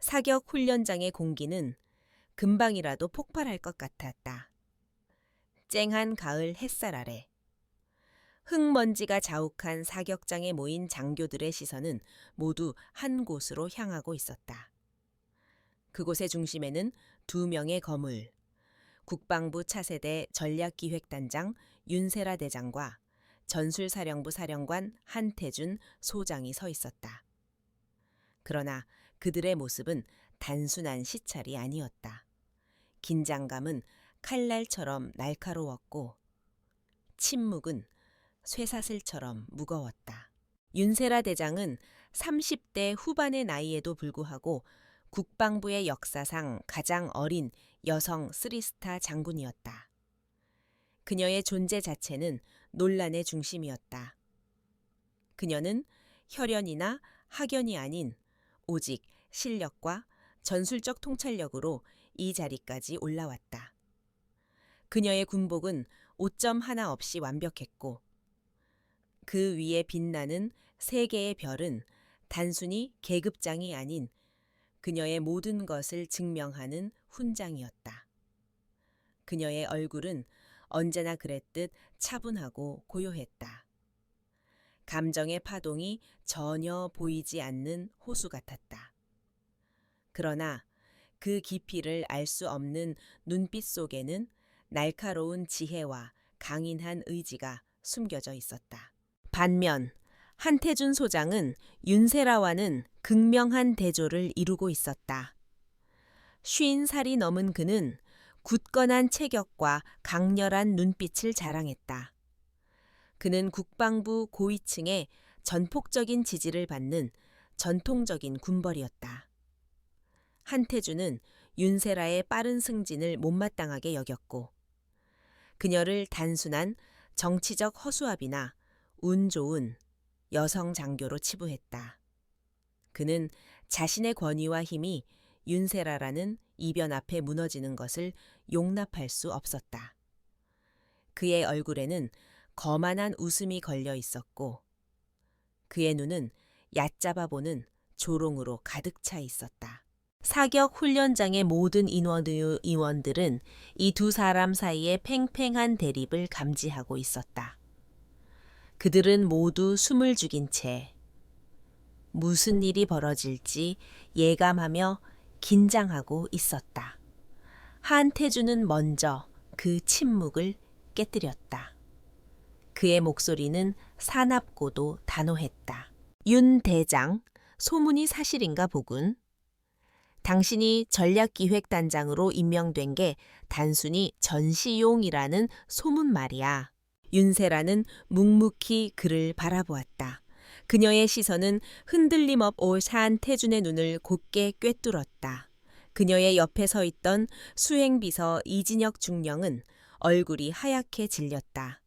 사격 훈련장의 공기는 금방이라도 폭발할 것 같았다. 쨍한 가을 햇살 아래 흙먼지가 자욱한 사격장에 모인 장교들의 시선은 모두 한 곳으로 향하고 있었다. 그곳의 중심에는 2명의 거물, 국방부 차세대 전략기획단장 윤세라 대장과 전술사령부 사령관 한태준 소장이 서 있었다. 그러나 그들의 모습은 단순한 시찰이 아니었다. 긴장감은 칼날처럼 날카로웠고 침묵은 쇠사슬처럼 무거웠다. 윤세라 대장은 30대 후반의 나이에도 불구하고 국방부의 역사상 가장 어린 여성 3스타 장군이었다. 그녀의 존재 자체는 논란의 중심이었다. 그녀는 혈연이나 학연이 아닌 오직 실력과 전술적 통찰력으로 이 자리까지 올라왔다. 그녀의 군복은 오점 하나 없이 완벽했고 그 위에 빛나는 3개의 별은 단순히 계급장이 아닌 그녀의 모든 것을 증명하는 훈장이었다. 그녀의 얼굴은 언제나 그랬듯 차분하고 고요했다. 감정의 파동이 전혀 보이지 않는 호수 같았다. 그러나 그 깊이를 알 수 없는 눈빛 속에는 날카로운 지혜와 강인한 의지가 숨겨져 있었다. 반면 한태준 소장은 윤세라와는 극명한 대조를 이루고 있었다. 50살이 넘은 그는 굳건한 체격과 강렬한 눈빛을 자랑했다. 그는 국방부 고위층의 전폭적인 지지를 받는 전통적인 군벌이었다. 한태준은 윤세라의 빠른 승진을 못마땅하게 여겼고 그녀를 단순한 정치적 허수아비나 운 좋은 여성 장교로 치부했다. 그는 자신의 권위와 힘이 윤세라라는 이변 앞에 무너지는 것을 용납할 수 없었다. 그의 얼굴에는 거만한 웃음이 걸려 있었고 그의 눈은 얕잡아 보는 조롱으로 가득 차 있었다. 사격 훈련장의 모든 인원들은 이 2사람 사이의 팽팽한 대립을 감지하고 있었다. 그들은 모두 숨을 죽인 채 무슨 일이 벌어질지 예감하며 긴장하고 있었다. 한태준은 먼저 그 침묵을 깨뜨렸다. 그의 목소리는 사납고도 단호했다. 윤 대장, 소문이 사실인가 보군. 당신이 전략기획단장으로 임명된 게 단순히 전시용이라는 소문 말이야. 윤세라는 묵묵히 그를 바라보았다. 그녀의 시선은 흔들림 없이 한태준의 눈을 곧게 꿰뚫었다. 그녀의 옆에 서 있던 수행비서 이진혁 중령은 얼굴이 하얗게 질렸다.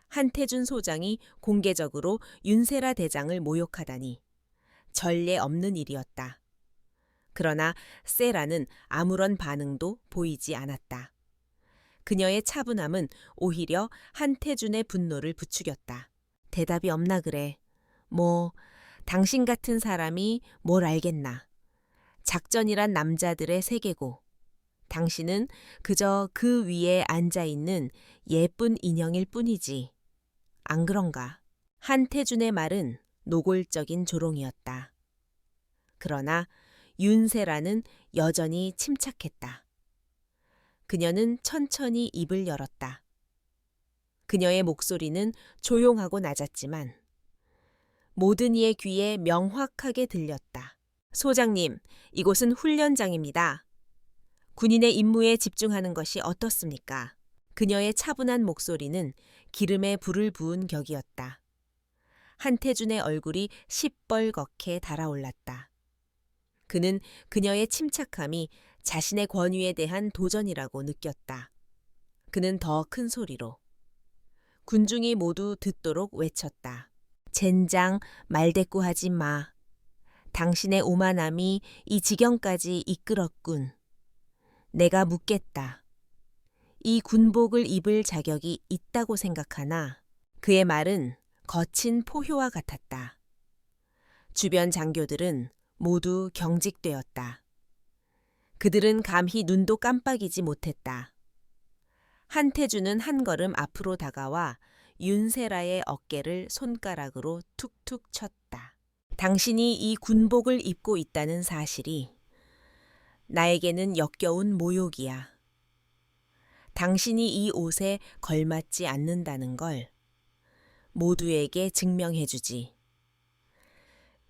한태준 소장이 공개적으로 윤세라 대장을 모욕하다니 전례 없는 일이었다. 그러나 세라는 아무런 반응도 보이지 않았다. 그녀의 차분함은 오히려 한태준의 분노를 부추겼다. 대답이 없나 그래. 당신 같은 사람이 뭘 알겠나. 작전이란 남자들의 세계고 당신은 그저 그 위에 앉아있는 예쁜 인형일 뿐이지. 안 그런가? 한태준의 말은 노골적인 조롱이었다. 그러나 윤세라는 여전히 침착했다. 그녀는 천천히 입을 열었다. 그녀의 목소리는 조용하고 낮았지만 모든 이의 귀에 명확하게 들렸다. 소장님, 이곳은 훈련장입니다. 군인의 임무에 집중하는 것이 어떻습니까? 그녀의 차분한 목소리는 기름에 불을 부은 격이었다. 한태준의 얼굴이 시뻘겋게 달아올랐다. 그는 그녀의 침착함이 자신의 권위에 대한 도전이라고 느꼈다. 그는 더 큰 소리로 군중이 모두 듣도록 외쳤다. 젠장 말대꾸하지 마. 당신의 오만함이 이 지경까지 이끌었군. 내가 묻겠다. 이 군복을 입을 자격이 있다고 생각하나? 그의 말은 거친 포효와 같았다. 주변 장교들은 모두 경직되었다. 그들은 감히 눈도 깜빡이지 못했다. 한태준은 한 걸음 앞으로 다가와 윤세라의 어깨를 손가락으로 툭툭 쳤다. 당신이 이 군복을 입고 있다는 사실이 나에게는 역겨운 모욕이야. 당신이 이 옷에 걸맞지 않는다는 걸 모두에게 증명해주지.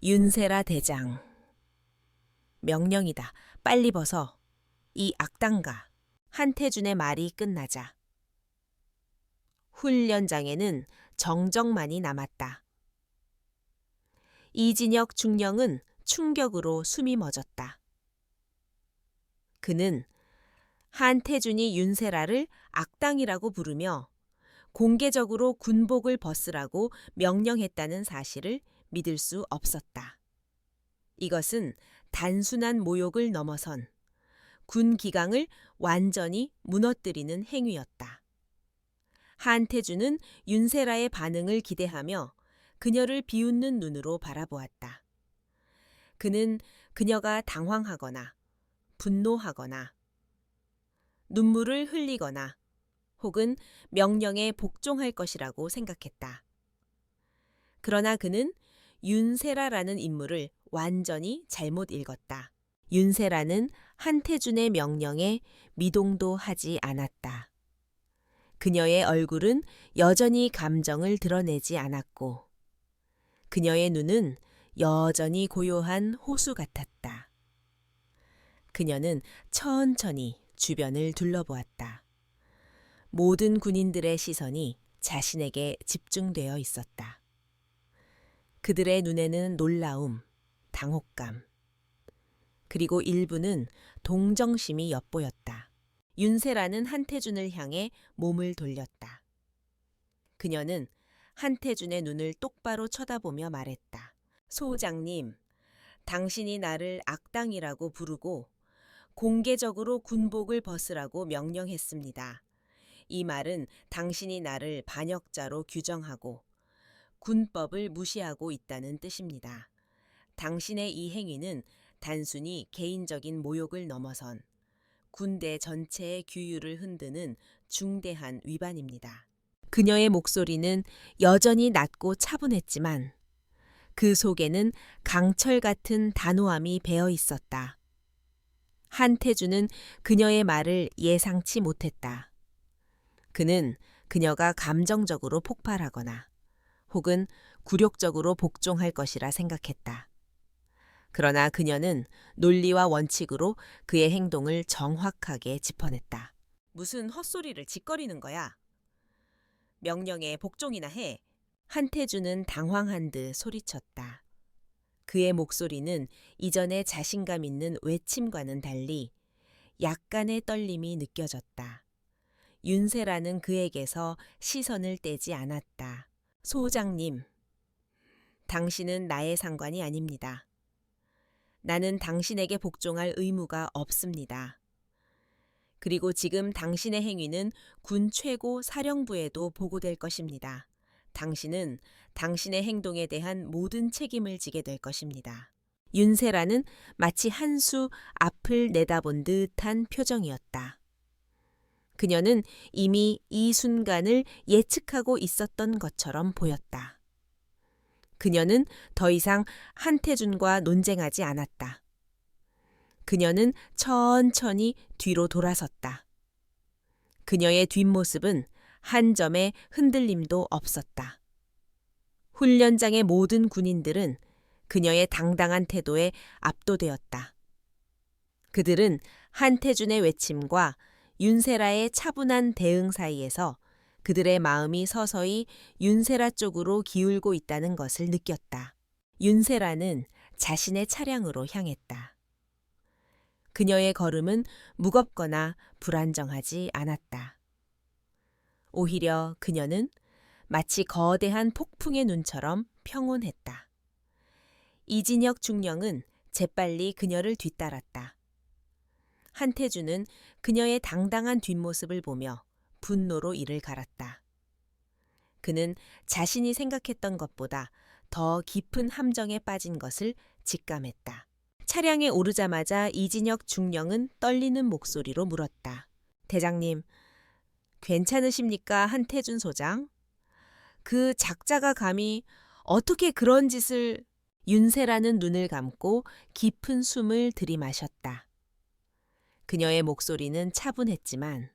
윤세라 대장. 명령이다. 빨리 벗어. 이 악당가. 한태준의 말이 끝나자 훈련장에는 정적만이 남았다. 이진혁 중령은 충격으로 숨이 멎었다. 그는 한태준이 윤세라를 악당이라고 부르며 공개적으로 군복을 벗으라고 명령했다는 사실을 믿을 수 없었다. 이것은 단순한 모욕을 넘어선 군 기강을 완전히 무너뜨리는 행위였다. 한태준은 윤세라의 반응을 기대하며 그녀를 비웃는 눈으로 바라보았다. 그는 그녀가 당황하거나 분노하거나 눈물을 흘리거나 혹은 명령에 복종할 것이라고 생각했다. 그러나 그는 윤세라라는 인물을 완전히 잘못 읽었다. 윤세라는 한태준의 명령에 미동도 하지 않았다. 그녀의 얼굴은 여전히 감정을 드러내지 않았고 그녀의 눈은 여전히 고요한 호수 같았다. 그녀는 천천히 주변을 둘러보았다. 모든 군인들의 시선이 자신에게 집중되어 있었다. 그들의 눈에는 놀라움, 당혹감, 그리고 일부는 동정심이 엿보였다. 윤세라는 한태준을 향해 몸을 돌렸다. 그녀는 한태준의 눈을 똑바로 쳐다보며 말했다. 소장님, 당신이 나를 악당이라고 부르고 공개적으로 군복을 벗으라고 명령했습니다. 이 말은 당신이 나를 반역자로 규정하고 군법을 무시하고 있다는 뜻입니다. 당신의 이 행위는 단순히 개인적인 모욕을 넘어선 군대 전체의 규율을 흔드는 중대한 위반입니다. 그녀의 목소리는 여전히 낮고 차분했지만 그 속에는 강철 같은 단호함이 배어 있었다. 한태준은 그녀의 말을 예상치 못했다. 그는 그녀가 감정적으로 폭발하거나 혹은 굴욕적으로 복종할 것이라 생각했다. 그러나 그녀는 논리와 원칙으로 그의 행동을 정확하게 짚어냈다. 무슨 헛소리를 짓거리는 거야? 명령에 복종이나 해. 한태준은 당황한 듯 소리쳤다. 그의 목소리는 이전의 자신감 있는 외침과는 달리 약간의 떨림이 느껴졌다. 윤세라는 그에게서 시선을 떼지 않았다. 소장님, 당신은 나의 상관이 아닙니다. 나는 당신에게 복종할 의무가 없습니다. 그리고 지금 당신의 행위는 군 최고 사령부에도 보고될 것입니다. 당신은 당신의 행동에 대한 모든 책임을 지게 될 것입니다. 윤세라는 마치 한 수 앞을 내다본 듯한 표정이었다. 그녀는 이미 이 순간을 예측하고 있었던 것처럼 보였다. 그녀는 더 이상 한태준과 논쟁하지 않았다. 그녀는 천천히 뒤로 돌아섰다. 그녀의 뒷모습은 한 점의 흔들림도 없었다. 훈련장의 모든 군인들은 그녀의 당당한 태도에 압도되었다. 그들은 한태준의 외침과 윤세라의 차분한 대응 사이에서 그들의 마음이 서서히 윤세라 쪽으로 기울고 있다는 것을 느꼈다. 윤세라는 자신의 차량으로 향했다. 그녀의 걸음은 무겁거나 불안정하지 않았다. 오히려 그녀는 마치 거대한 폭풍의 눈처럼 평온했다. 이진혁 중령은 재빨리 그녀를 뒤따랐다. 한태준은 그녀의 당당한 뒷모습을 보며 분노로 이를 갈았다. 그는 자신이 생각했던 것보다 더 깊은 함정에 빠진 것을 직감했다. 차량에 오르자마자 이진혁 중령은 떨리는 목소리로 물었다. 대장님, 괜찮으십니까, 한태준 소장? 그 작자가 감히 어떻게 그런 짓을... 윤세라는 눈을 감고 깊은 숨을 들이마셨다. 그녀의 목소리는 차분했지만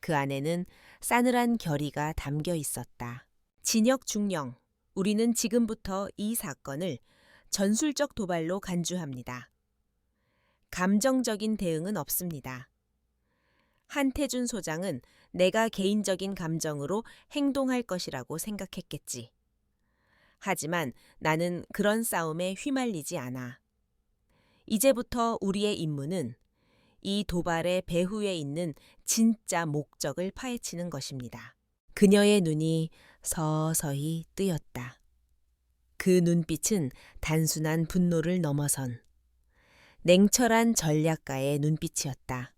그 안에는 싸늘한 결의가 담겨 있었다. 진혁 중령, 우리는 지금부터 이 사건을 전술적 도발로 간주합니다. 감정적인 대응은 없습니다. 한태준 소장은 내가 개인적인 감정으로 행동할 것이라고 생각했겠지. 하지만 나는 그런 싸움에 휘말리지 않아. 이제부터 우리의 임무는 이 도발의 배후에 있는 진짜 목적을 파헤치는 것입니다. 그녀의 눈이 서서히 뜨였다. 그 눈빛은 단순한 분노를 넘어선 냉철한 전략가의 눈빛이었다.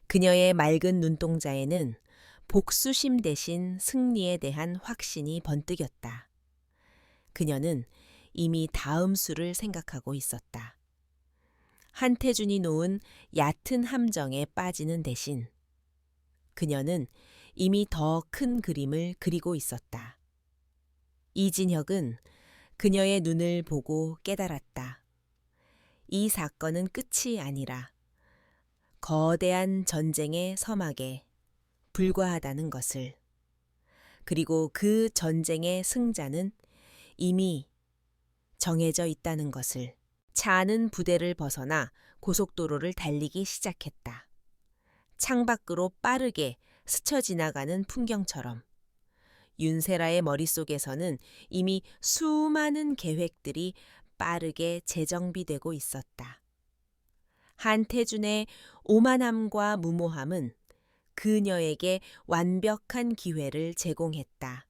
그녀의 맑은 눈동자에는 복수심 대신 승리에 대한 확신이 번뜩였다. 그녀는 이미 다음 수를 생각하고 있었다. 한태준이 놓은 얕은 함정에 빠지는 대신 그녀는 이미 더 큰 그림을 그리고 있었다. 이진혁은 그녀의 눈을 보고 깨달았다. 이 사건은 끝이 아니라 거대한 전쟁의 서막에 불과하다는 것을, 그리고 그 전쟁의 승자는 이미 정해져 있다는 것을. 차는 부대를 벗어나 고속도로를 달리기 시작했다. 창밖으로 빠르게 스쳐 지나가는 풍경처럼 윤세라의 머릿속에서는 이미 수많은 계획들이 빠르게 재정비되고 있었다. 한태준의 오만함과 무모함은 그녀에게 완벽한 기회를 제공했다.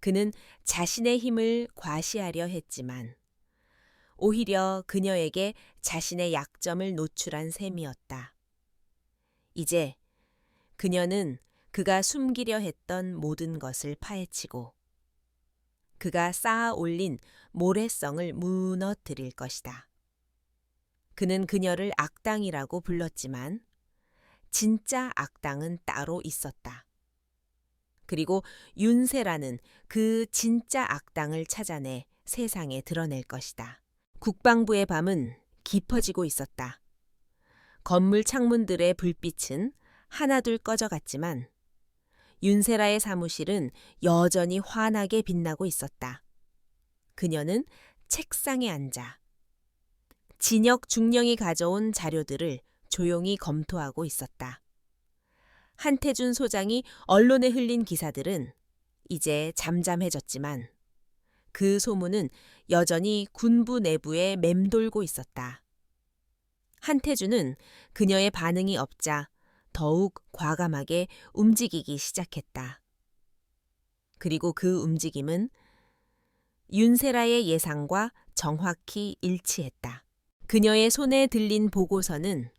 그는 자신의 힘을 과시하려 했지만 오히려 그녀에게 자신의 약점을 노출한 셈이었다. 이제 그녀는 그가 숨기려 했던 모든 것을 파헤치고 그가 쌓아 올린 모래성을 무너뜨릴 것이다. 그는 그녀를 악당이라고 불렀지만 진짜 악당은 따로 있었다. 그리고 윤세라는 그 진짜 악당을 찾아내 세상에 드러낼 것이다. 국방부의 밤은 깊어지고 있었다. 건물 창문들의 불빛은 하나둘 꺼져갔지만 윤세라의 사무실은 여전히 환하게 빛나고 있었다. 그녀는 책상에 앉아 진혁 중령이 가져온 자료들을 조용히 검토하고 있었다. 한태준 소장이 언론에 흘린 기사들은 이제 잠잠해졌지만 그 소문은 여전히 군부 내부에 맴돌고 있었다. 한태준은 그녀의 반응이 없자 더욱 과감하게 움직이기 시작했다. 그리고 그 움직임은 윤세라의 예상과 정확히 일치했다. 그녀의 손에 들린 보고서는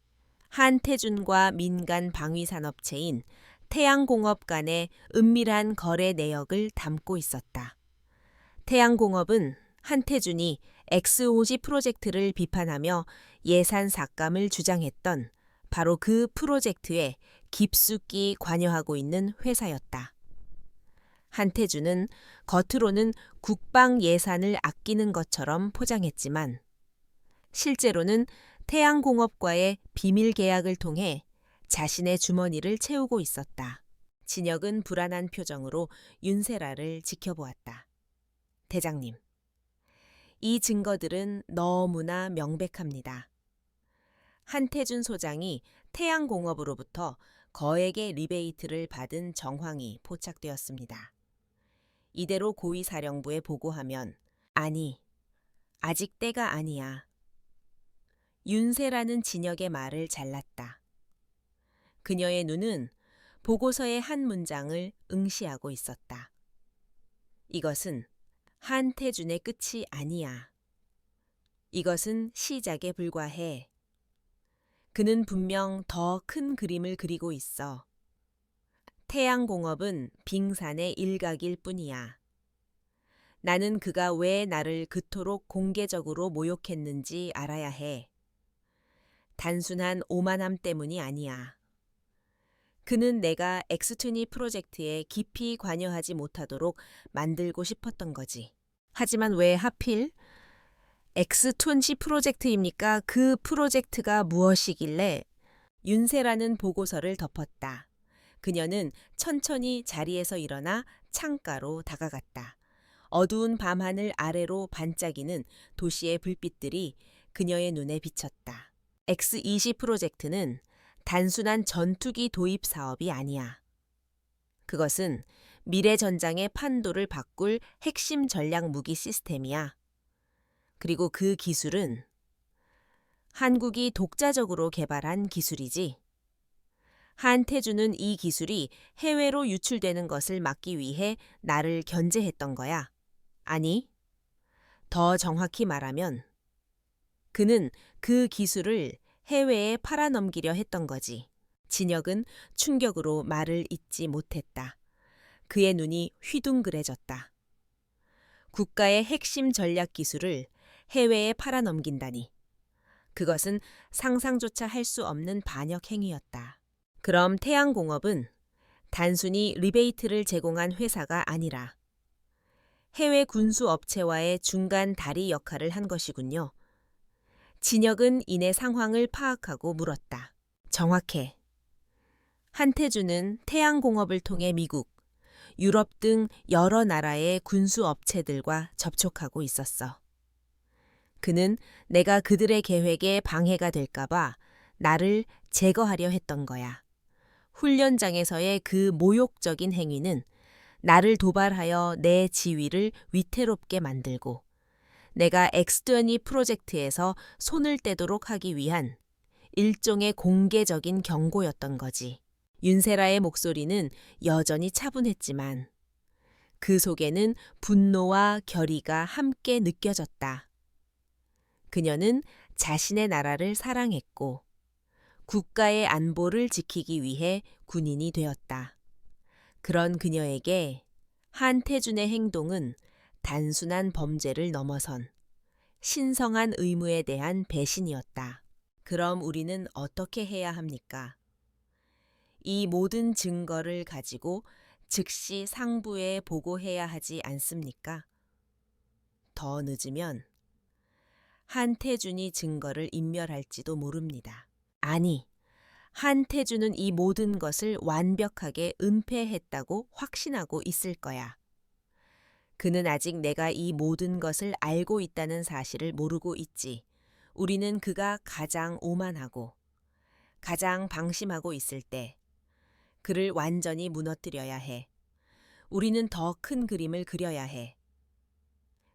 한태준과 민간 방위산업체인 태양공업 간의 은밀한 거래 내역을 담고 있었다. 태양공업은 한태준이 X-50 프로젝트를 비판하며 예산 삭감을 주장했던 바로 그 프로젝트에 깊숙이 관여하고 있는 회사였다. 한태준은 겉으로는 국방 예산을 아끼는 것처럼 포장했지만 실제로는 태양공업과의 비밀 계약을 통해 자신의 주머니를 채우고 있었다. 진혁은 불안한 표정으로 윤세라를 지켜보았다. 대장님, 이 증거들은 너무나 명백합니다. 한태준 소장이 태양공업으로부터 거액의 리베이트를 받은 정황이 포착되었습니다. 이대로 고위사령부에 보고하면 아니, 아직 때가 아니야. 윤세라는 진혁의 말을 잘랐다. 그녀의 눈은 보고서의 한 문장을 응시하고 있었다. 이것은 한태준의 끝이 아니야. 이것은 시작에 불과해. 그는 분명 더 큰 그림을 그리고 있어. 태양공업은 빙산의 일각일 뿐이야. 나는 그가 왜 나를 그토록 공개적으로 모욕했는지 알아야 해. 단순한 오만함 때문이 아니야. 그는 내가 엑스투니 프로젝트에 깊이 관여하지 못하도록 만들고 싶었던 거지. 하지만 왜 하필 엑스톤시 프로젝트입니까? 그 프로젝트가 무엇이길래? 윤세라는 보고서를 덮었다. 그녀는 천천히 자리에서 일어나 창가로 다가갔다. 어두운 밤하늘 아래로 반짝이는 도시의 불빛들이 그녀의 눈에 비쳤다. X20 프로젝트는 단순한 전투기 도입 사업이 아니야. 그것은 미래 전장의 판도를 바꿀 핵심 전략 무기 시스템이야. 그리고 그 기술은 한국이 독자적으로 개발한 기술이지. 한태주는 이 기술이 해외로 유출되는 것을 막기 위해 나를 견제했던 거야. 아니, 더 정확히 말하면 그는 그 기술을 해외에 팔아넘기려 했던 거지. 진혁은 충격으로 말을 잇지 못했다. 그의 눈이 휘둥그레졌다. 국가의 핵심 전략 기술을 해외에 팔아넘긴다니. 그것은 상상조차 할 수 없는 반역 행위였다. 그럼 태양공업은 단순히 리베이트를 제공한 회사가 아니라 해외 군수업체와의 중간 다리 역할을 한 것이군요. 진혁은 이내 상황을 파악하고 물었다. 정확해. 한태주는 태양공업을 통해 미국, 유럽 등 여러 나라의 군수업체들과 접촉하고 있었어. 그는 내가 그들의 계획에 방해가 될까봐 나를 제거하려 했던 거야. 훈련장에서의 그 모욕적인 행위는 나를 도발하여 내 지위를 위태롭게 만들고 내가 엑스트니 프로젝트에서 손을 떼도록 하기 위한 일종의 공개적인 경고였던 거지. 윤세라의 목소리는 여전히 차분했지만 그 속에는 분노와 결의가 함께 느껴졌다. 그녀는 자신의 나라를 사랑했고 국가의 안보를 지키기 위해 군인이 되었다. 그런 그녀에게 한태준의 행동은 단순한 범죄를 넘어선 신성한 의무에 대한 배신이었다. 그럼 우리는 어떻게 해야 합니까? 이 모든 증거를 가지고 즉시 상부에 보고해야 하지 않습니까? 더 늦으면 한태준이 증거를 인멸할지도 모릅니다. 아니, 한태준은 이 모든 것을 완벽하게 은폐했다고 확신하고 있을 거야. 그는 아직 내가 이 모든 것을 알고 있다는 사실을 모르고 있지. 우리는 그가 가장 오만하고 가장 방심하고 있을 때 그를 완전히 무너뜨려야 해. 우리는 더 큰 그림을 그려야 해.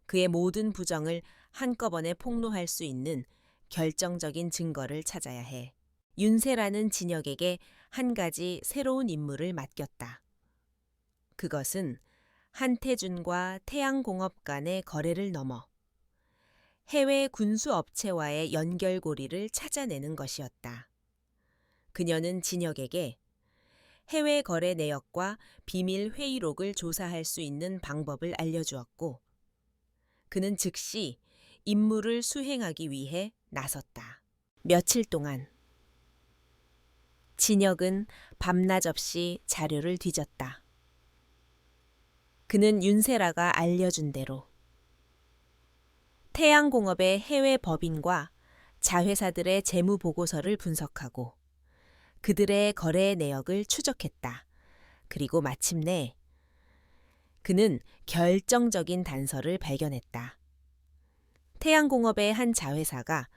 그의 모든 부정을 한꺼번에 폭로할 수 있는 결정적인 증거를 찾아야 해. 윤세라는 진혁에게 한 가지 새로운 임무를 맡겼다. 그것은 한태준과 태양공업 간의 거래를 넘어 해외 군수업체와의 연결고리를 찾아내는 것이었다. 그녀는 진혁에게 해외 거래 내역과 비밀 회의록을 조사할 수 있는 방법을 알려주었고 그는 즉시 임무를 수행하기 위해 나섰다. 며칠 동안 진혁은 밤낮 없이 자료를 뒤졌다. 그는 윤세라가 알려준 대로 태양공업의 해외 법인과 자회사들의 재무 보고서를 분석하고 그들의 거래 내역을 추적했다. 그리고 마침내 그는 결정적인 단서를 발견했다. 태양공업의 한 자회사가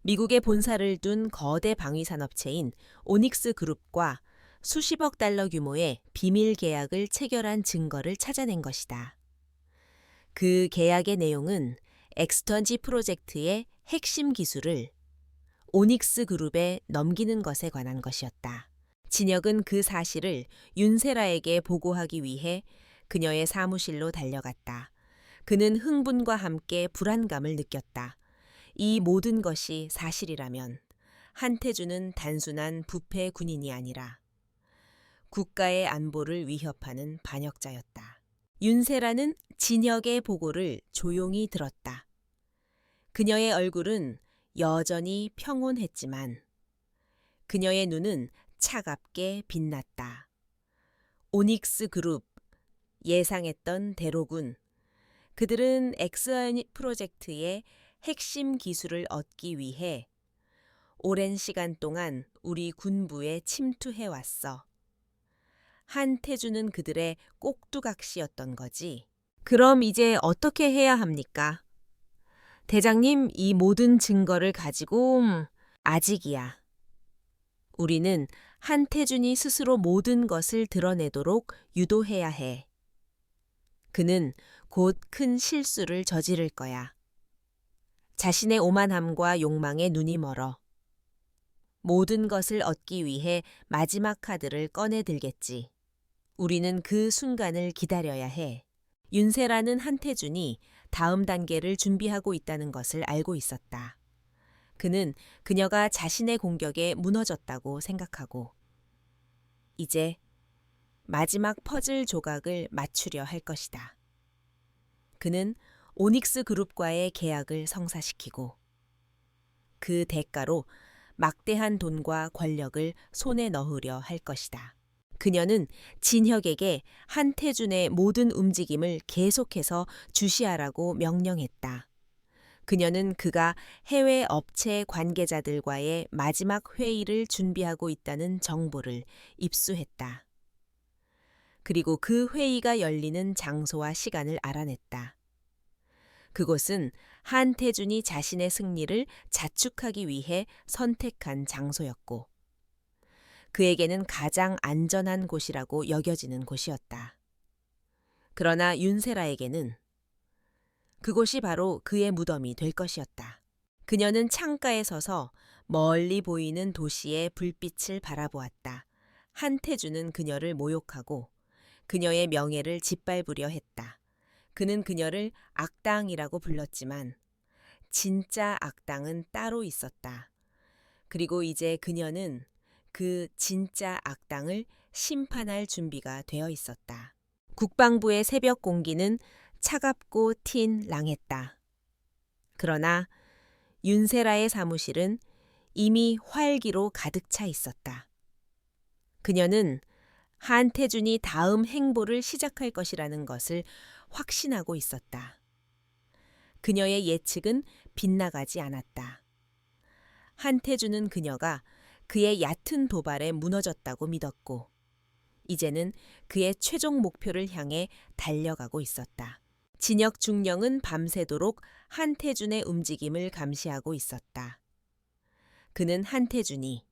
미국에 본사를 둔 거대 방위산업체인 오닉스 그룹과 수십억 달러 규모의 비밀 계약을 체결한 증거를 찾아낸 것이다. 그 계약의 내용은 엑스턴지 프로젝트의 핵심 기술을 오닉스 그룹에 넘기는 것에 관한 것이었다. 진혁은 그 사실을 윤세라에게 보고하기 위해 그녀의 사무실로 달려갔다. 그는 흥분과 함께 불안감을 느꼈다. 이 모든 것이 사실이라면 한태준은 단순한 부패 군인이 아니라 국가의 안보를 위협하는 반역자였다. 윤세라는 진혁의 보고를 조용히 들었다. 그녀의 얼굴은 여전히 평온했지만 그녀의 눈은 차갑게 빛났다. 오닉스 그룹, 예상했던 대로군. 그들은 엑스원 프로젝트의 핵심 기술을 얻기 위해 오랜 시간 동안 우리 군부에 침투해왔어. 한태주는 그들의 꼭두각시였던 거지. 그럼 이제 어떻게 해야 합니까? 대장님, 이 모든 증거를 가지고 아직이야. 우리는 한태준이 스스로 모든 것을 드러내도록 유도해야 해. 그는 곧 큰 실수를 저지를 거야. 자신의 오만함과 욕망에 눈이 멀어. 모든 것을 얻기 위해 마지막 카드를 꺼내들겠지. 우리는 그 순간을 기다려야 해. 윤세라는 한태준이 다음 단계를 준비하고 있다는 것을 알고 있었다. 그는 그녀가 자신의 공격에 무너졌다고 생각하고 이제 마지막 퍼즐 조각을 맞추려 할 것이다. 그는 오닉스 그룹과의 계약을 성사시키고 그 대가로 막대한 돈과 권력을 손에 넣으려 할 것이다. 그녀는 진혁에게 한태준의 모든 움직임을 계속해서 주시하라고 명령했다. 그녀는 그가 해외 업체 관계자들과의 마지막 회의를 준비하고 있다는 정보를 입수했다. 그리고 그 회의가 열리는 장소와 시간을 알아냈다. 그곳은 한태준이 자신의 승리를 자축하기 위해 선택한 장소였고 그에게는 가장 안전한 곳이라고 여겨지는 곳이었다. 그러나 윤세라에게는 그곳이 바로 그의 무덤이 될 것이었다. 그녀는 창가에 서서 멀리 보이는 도시의 불빛을 바라보았다. 한태준은 그녀를 모욕하고 그녀의 명예를 짓밟으려 했다. 그는 그녀를 악당이라고 불렀지만 진짜 악당은 따로 있었다. 그리고 이제 그녀는 그 진짜 악당을 심판할 준비가 되어 있었다. 국방부의 새벽 공기는 차갑고 튄 랑했다. 그러나 윤세라의 사무실은 이미 활기로 가득 차 있었다. 그녀는 한태준이 다음 행보를 시작할 것이라는 것을 확신하고 있었다. 그녀의 예측은 빗나가지 않았다. 한태준은 그녀가 그의 얕은 도발에 무너졌다고 믿었고 이제는 그의 최종 목표를 향해 달려가고 있었다. 진혁 중령은 밤새도록 한태준의 움직임을 감시하고 있었다. 그는 한태준이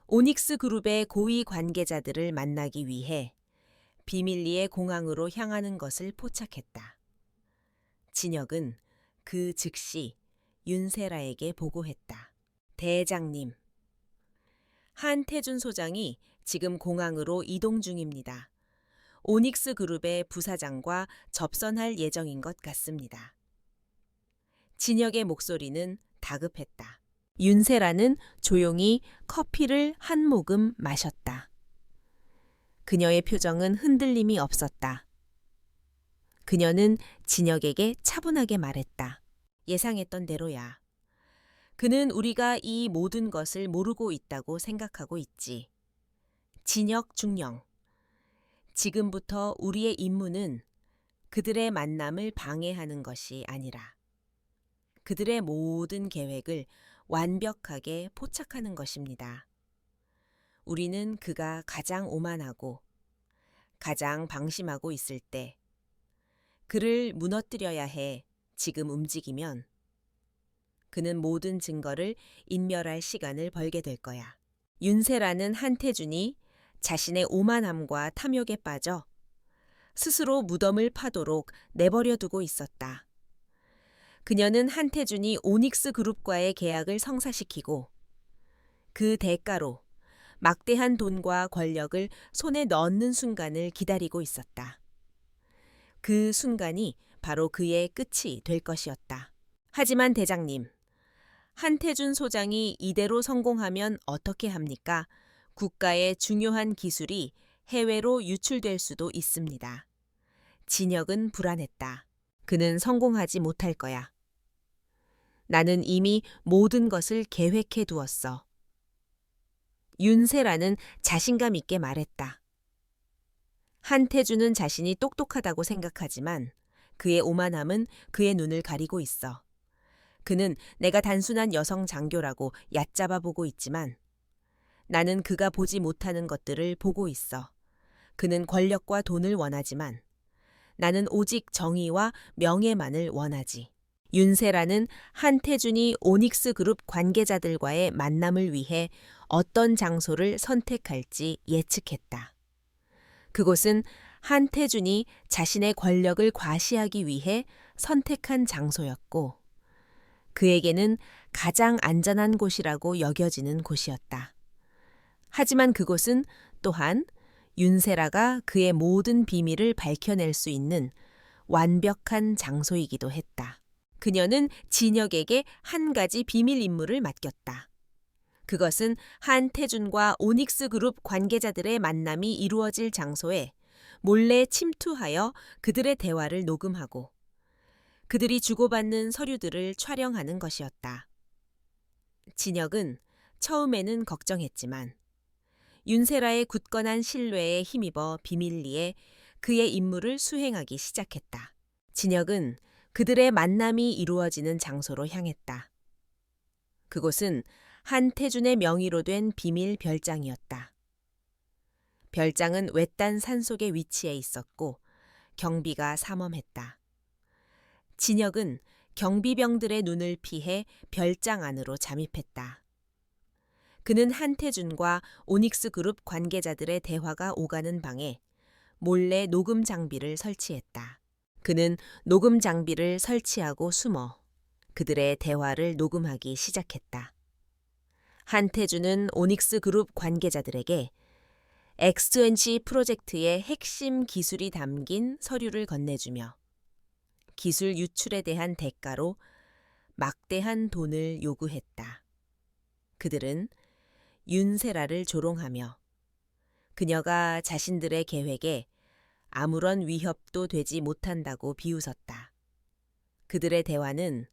오닉스 그룹의 고위 관계자들을 만나기 위해 비밀리에 공항으로 향하는 것을 포착했다. 진혁은 그 즉시 윤세라에게 보고했다. 대장님, 한태준 소장이 지금 공항으로 이동 중입니다. 오닉스 그룹의 부사장과 접선할 예정인 것 같습니다. 진혁의 목소리는 다급했다. 윤세라는 조용히 커피를 한 모금 마셨다. 그녀의 표정은 흔들림이 없었다. 그녀는 진혁에게 차분하게 말했다. 예상했던 대로야. 그는 우리가 이 모든 것을 모르고 있다고 생각하고 있지. 진혁 중령. 지금부터 우리의 임무는 그들의 만남을 방해하는 것이 아니라 그들의 모든 계획을 완벽하게 포착하는 것입니다. 우리는 그가 가장 오만하고 가장 방심하고 있을 때 그를 무너뜨려야 해 지금 움직이면 그는 모든 증거를 인멸할 시간을 벌게 될 거야. 윤세라는 한태준이 자신의 오만함과 탐욕에 빠져 스스로 무덤을 파도록 내버려 두고 있었다. 그녀는 한태준이 오닉스 그룹과의 계약을 성사시키고 그 대가로 막대한 돈과 권력을 손에 넣는 순간을 기다리고 있었다. 그 순간이 바로 그의 끝이 될 것이었다. 하지만 대장님, 한태준 소장이 이대로 성공하면 어떻게 합니까? 국가의 중요한 기술이 해외로 유출될 수도 있습니다. 진혁은 불안했다. 그는 성공하지 못할 거야. 나는 이미 모든 것을 계획해 두었어. 윤세라는 자신감 있게 말했다. 한태준은 자신이 똑똑하다고 생각하지만 그의 오만함은 그의 눈을 가리고 있어. 그는 내가 단순한 여성 장교라고 얕잡아 보고 있지만 나는 그가 보지 못하는 것들을 보고 있어. 그는 권력과 돈을 원하지만 나는 오직 정의와 명예만을 원하지. 윤세라는 한태준이 오닉스 그룹 관계자들과의 만남을 위해 어떤 장소를 선택할지 예측했다. 그곳은 한태준이 자신의 권력을 과시하기 위해 선택한 장소였고 그에게는 가장 안전한 곳이라고 여겨지는 곳이었다. 하지만 그곳은 또한 윤세라가 그의 모든 비밀을 밝혀낼 수 있는 완벽한 장소이기도 했다. 그녀는 진혁에게 한 가지 비밀 임무를 맡겼다. 그것은 한태준과 오닉스 그룹 관계자들의 만남이 이루어질 장소에 몰래 침투하여 그들의 대화를 녹음하고 그들이 주고받는 서류들을 촬영하는 것이었다. 진혁은 처음에는 걱정했지만 윤세라의 굳건한 신뢰에 힘입어 비밀리에 그의 임무를 수행하기 시작했다. 진혁은 그들의 만남이 이루어지는 장소로 향했다. 그곳은 한태준의 명의로 된 비밀 별장이었다. 별장은 외딴 산속에 위치해 있었고 경비가 삼엄했다. 진혁은 경비병들의 눈을 피해 별장 안으로 잠입했다. 그는 한태준과 오닉스 그룹 관계자들의 대화가 오가는 방에 몰래 녹음 장비를 설치했다. 그는 녹음 장비를 설치하고 숨어 그들의 대화를 녹음하기 시작했다. 한태준은 오닉스 그룹 관계자들에게 X20 프로젝트의 핵심 기술이 담긴 서류를 건네주며 기술 유출에 대한 대가로 막대한 돈을 요구했다. 그들은 윤세라를 조롱하며 그녀가 자신들의 계획에 아무런 위협도 되지 못한다고 비웃었다. 그들의 대화는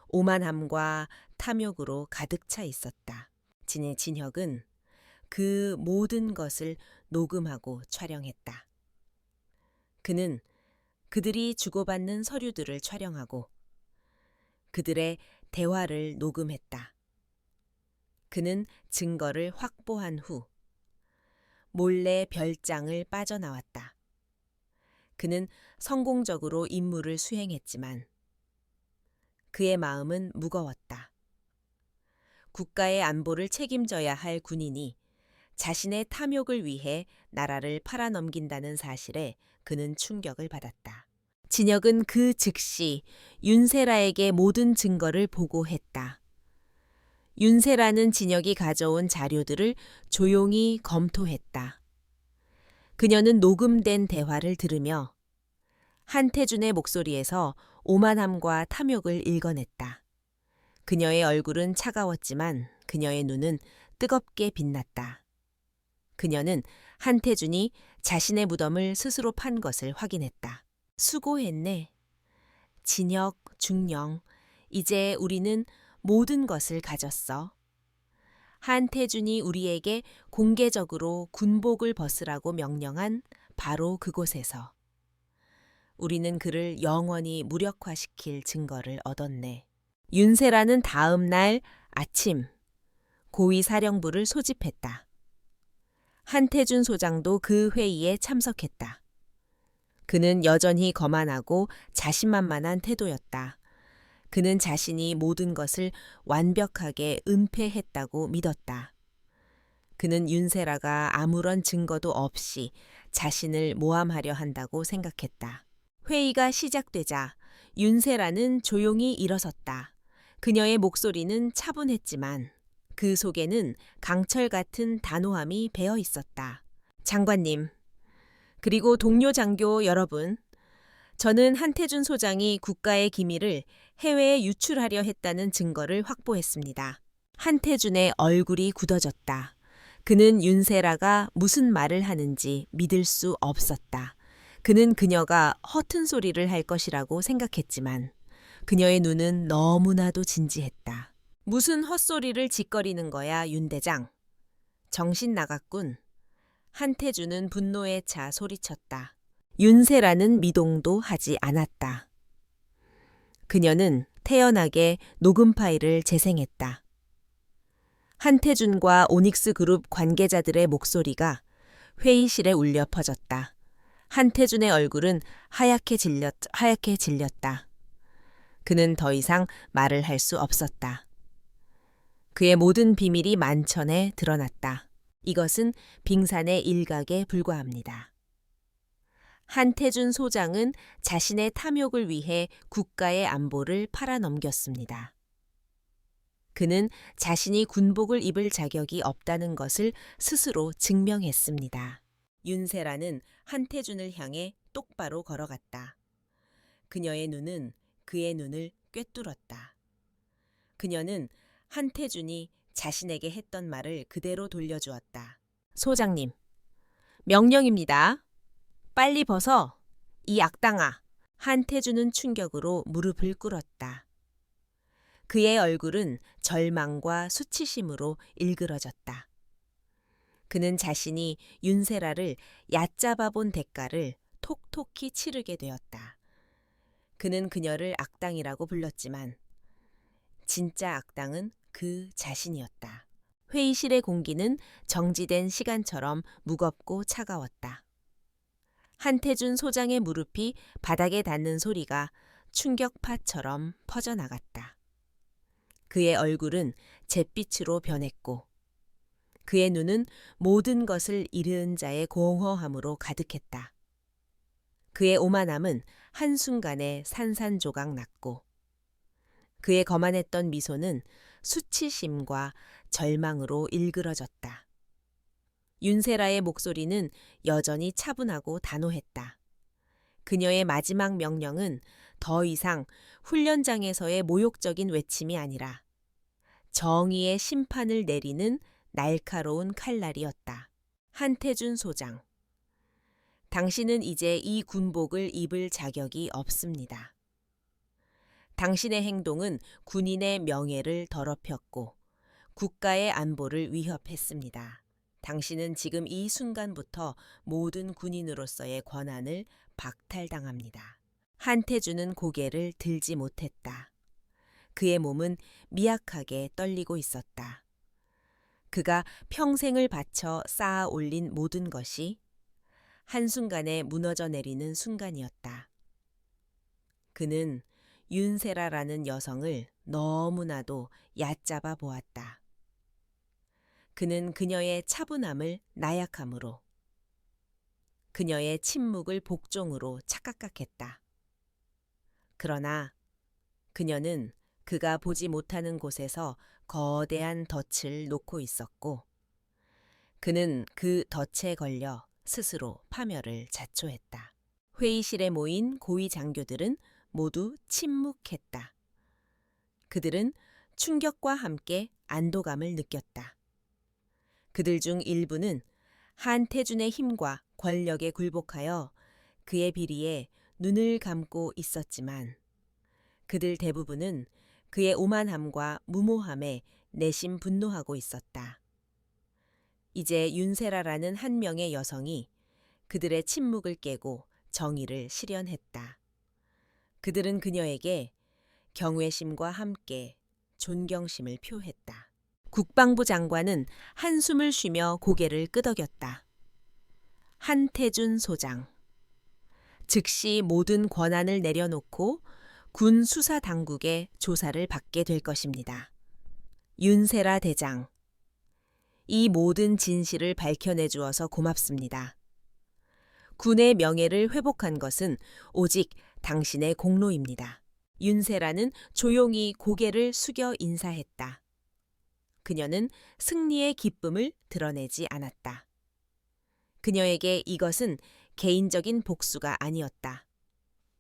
오만함과 탐욕으로 가득 차 있었다. 진혁은 그 모든 것을 녹음하고 촬영했다. 그는 그들이 주고받는 서류들을 촬영하고 그들의 대화를 녹음했다. 그는 증거를 확보한 후 몰래 별장을 빠져나왔다. 그는 성공적으로 임무를 수행했지만 그의 마음은 무거웠다. 국가의 안보를 책임져야 할 군인이 자신의 탐욕을 위해 나라를 팔아넘긴다는 사실에 그는 충격을 받았다. 진혁은 그 즉시 윤세라에게 모든 증거를 보고했다. 윤세라는 진혁이 가져온 자료들을 조용히 검토했다. 그녀는 녹음된 대화를 들으며 한태준의 목소리에서 오만함과 탐욕을 읽어냈다. 그녀의 얼굴은 차가웠지만 그녀의 눈은 뜨겁게 빛났다. 그녀는 한태준이 자신의 무덤을 스스로 판 것을 확인했다. 수고했네. 진혁, 중령, 이제 우리는 모든 것을 가졌어. 한태준이 우리에게 공개적으로 군복을 벗으라고 명령한 바로 그곳에서 우리는 그를 영원히 무력화시킬 증거를 얻었네. 윤세라는 다음 날 아침 고위사령부를 소집했다. 한태준 소장도 그 회의에 참석했다. 그는 여전히 거만하고 자신만만한 태도였다. 그는 자신이 모든 것을 완벽하게 은폐했다고 믿었다. 그는 윤세라가 아무런 증거도 없이 자신을 모함하려 한다고 생각했다. 회의가 시작되자 윤세라는 조용히 일어섰다. 그녀의 목소리는 차분했지만 그 속에는 강철 같은 단호함이 배어 있었다. 장관님, 그리고 동료 장교 여러분, 저는 한태준 소장이 국가의 기밀을 해외에 유출하려 했다는 증거를 확보했습니다. 한태준의 얼굴이 굳어졌다. 그는 윤세라가 무슨 말을 하는지 믿을 수 없었다. 그는 그녀가 허튼 소리를 할 것이라고 생각했지만 그녀의 눈은 너무나도 진지했다. 무슨 헛소리를 짓거리는 거야, 윤 대장. 정신 나갔군. 한태준은 분노에 차 소리쳤다. 윤세라는 미동도 하지 않았다. 그녀는 태연하게 녹음 파일을 재생했다. 한태준과 오닉스 그룹 관계자들의 목소리가 회의실에 울려 퍼졌다. 한태준의 얼굴은 하얗게 질렸다. 그는 더 이상 말을 할 수 없었다. 그의 모든 비밀이 만천에 드러났다. 이것은 빙산의 일각에 불과합니다. 한태준 소장은 자신의 탐욕을 위해 국가의 안보를 팔아넘겼습니다. 그는 자신이 군복을 입을 자격이 없다는 것을 스스로 증명했습니다. 윤세라는 한태준을 향해 똑바로 걸어갔다. 그녀의 눈은 그의 눈을 꿰뚫었다. 그녀는 한태준이 자신에게 했던 말을 그대로 돌려주었다. 소장님, 명령입니다. 빨리 벗어, 이 악당아. 한태준은 충격으로 무릎을 꿇었다. 그의 얼굴은 절망과 수치심으로 일그러졌다. 그는 자신이 윤세라를 얕잡아 본 대가를 톡톡히 치르게 되었다. 그는 그녀를 악당이라고 불렀지만 진짜 악당은 그 자신이었다. 회의실의 공기는 정지된 시간처럼 무겁고 차가웠다. 한태준 소장의 무릎이 바닥에 닿는 소리가 충격파처럼 퍼져나갔다. 그의 얼굴은 잿빛으로 변했고 그의 눈은 모든 것을 잃은 자의 공허함으로 가득했다. 그의 오만함은 한순간에 산산조각 났고 그의 거만했던 미소는 수치심과 절망으로 일그러졌다. 윤세라의 목소리는 여전히 차분하고 단호했다. 그녀의 마지막 명령은 더 이상 훈련장에서의 모욕적인 외침이 아니라 정의의 심판을 내리는 날카로운 칼날이었다. 한태준 소장, 당신은 이제 이 군복을 입을 자격이 없습니다. 당신의 행동은 군인의 명예를 더럽혔고 국가의 안보를 위협했습니다. 당신은 지금 이 순간부터 모든 군인으로서의 권한을 박탈당합니다. 한태준은 고개를 들지 못했다. 그의 몸은 미약하게 떨리고 있었다. 그가 평생을 바쳐 쌓아 올린 모든 것이 한순간에 무너져 내리는 순간이었다. 그는 윤세라라는 여성을 너무나도 얕잡아 보았다. 그는 그녀의 차분함을 나약함으로, 그녀의 침묵을 복종으로 착각했다. 그러나 그녀는 그가 보지 못하는 곳에서 거대한 덫을 놓고 있었고 그는 그 덫에 걸려 스스로 파멸을 자초했다. 회의실에 모인 고위 장교들은 모두 침묵했다. 그들은 충격과 함께 안도감을 느꼈다. 그들 중 일부는 한태준의 힘과 권력에 굴복하여 그의 비리에 눈을 감고 있었지만 그들 대부분은 그의 오만함과 무모함에 내심 분노하고 있었다. 이제 윤세라라는 한 명의 여성이 그들의 침묵을 깨고 정의를 실현했다. 그들은 그녀에게 경외심과 함께 존경심을 표했다. 국방부 장관은 한숨을 쉬며 고개를 끄덕였다. 한태준 소장. 즉시 모든 권한을 내려놓고 군 수사 당국의 조사를 받게 될 것입니다. 윤세라 대장. 이 모든 진실을 밝혀내 주어서 고맙습니다. 군의 명예를 회복한 것은 오직 당신의 공로입니다. 윤세라는 조용히 고개를 숙여 인사했다. 그녀는 승리의 기쁨을 드러내지 않았다. 그녀에게 이것은 개인적인 복수가 아니었다.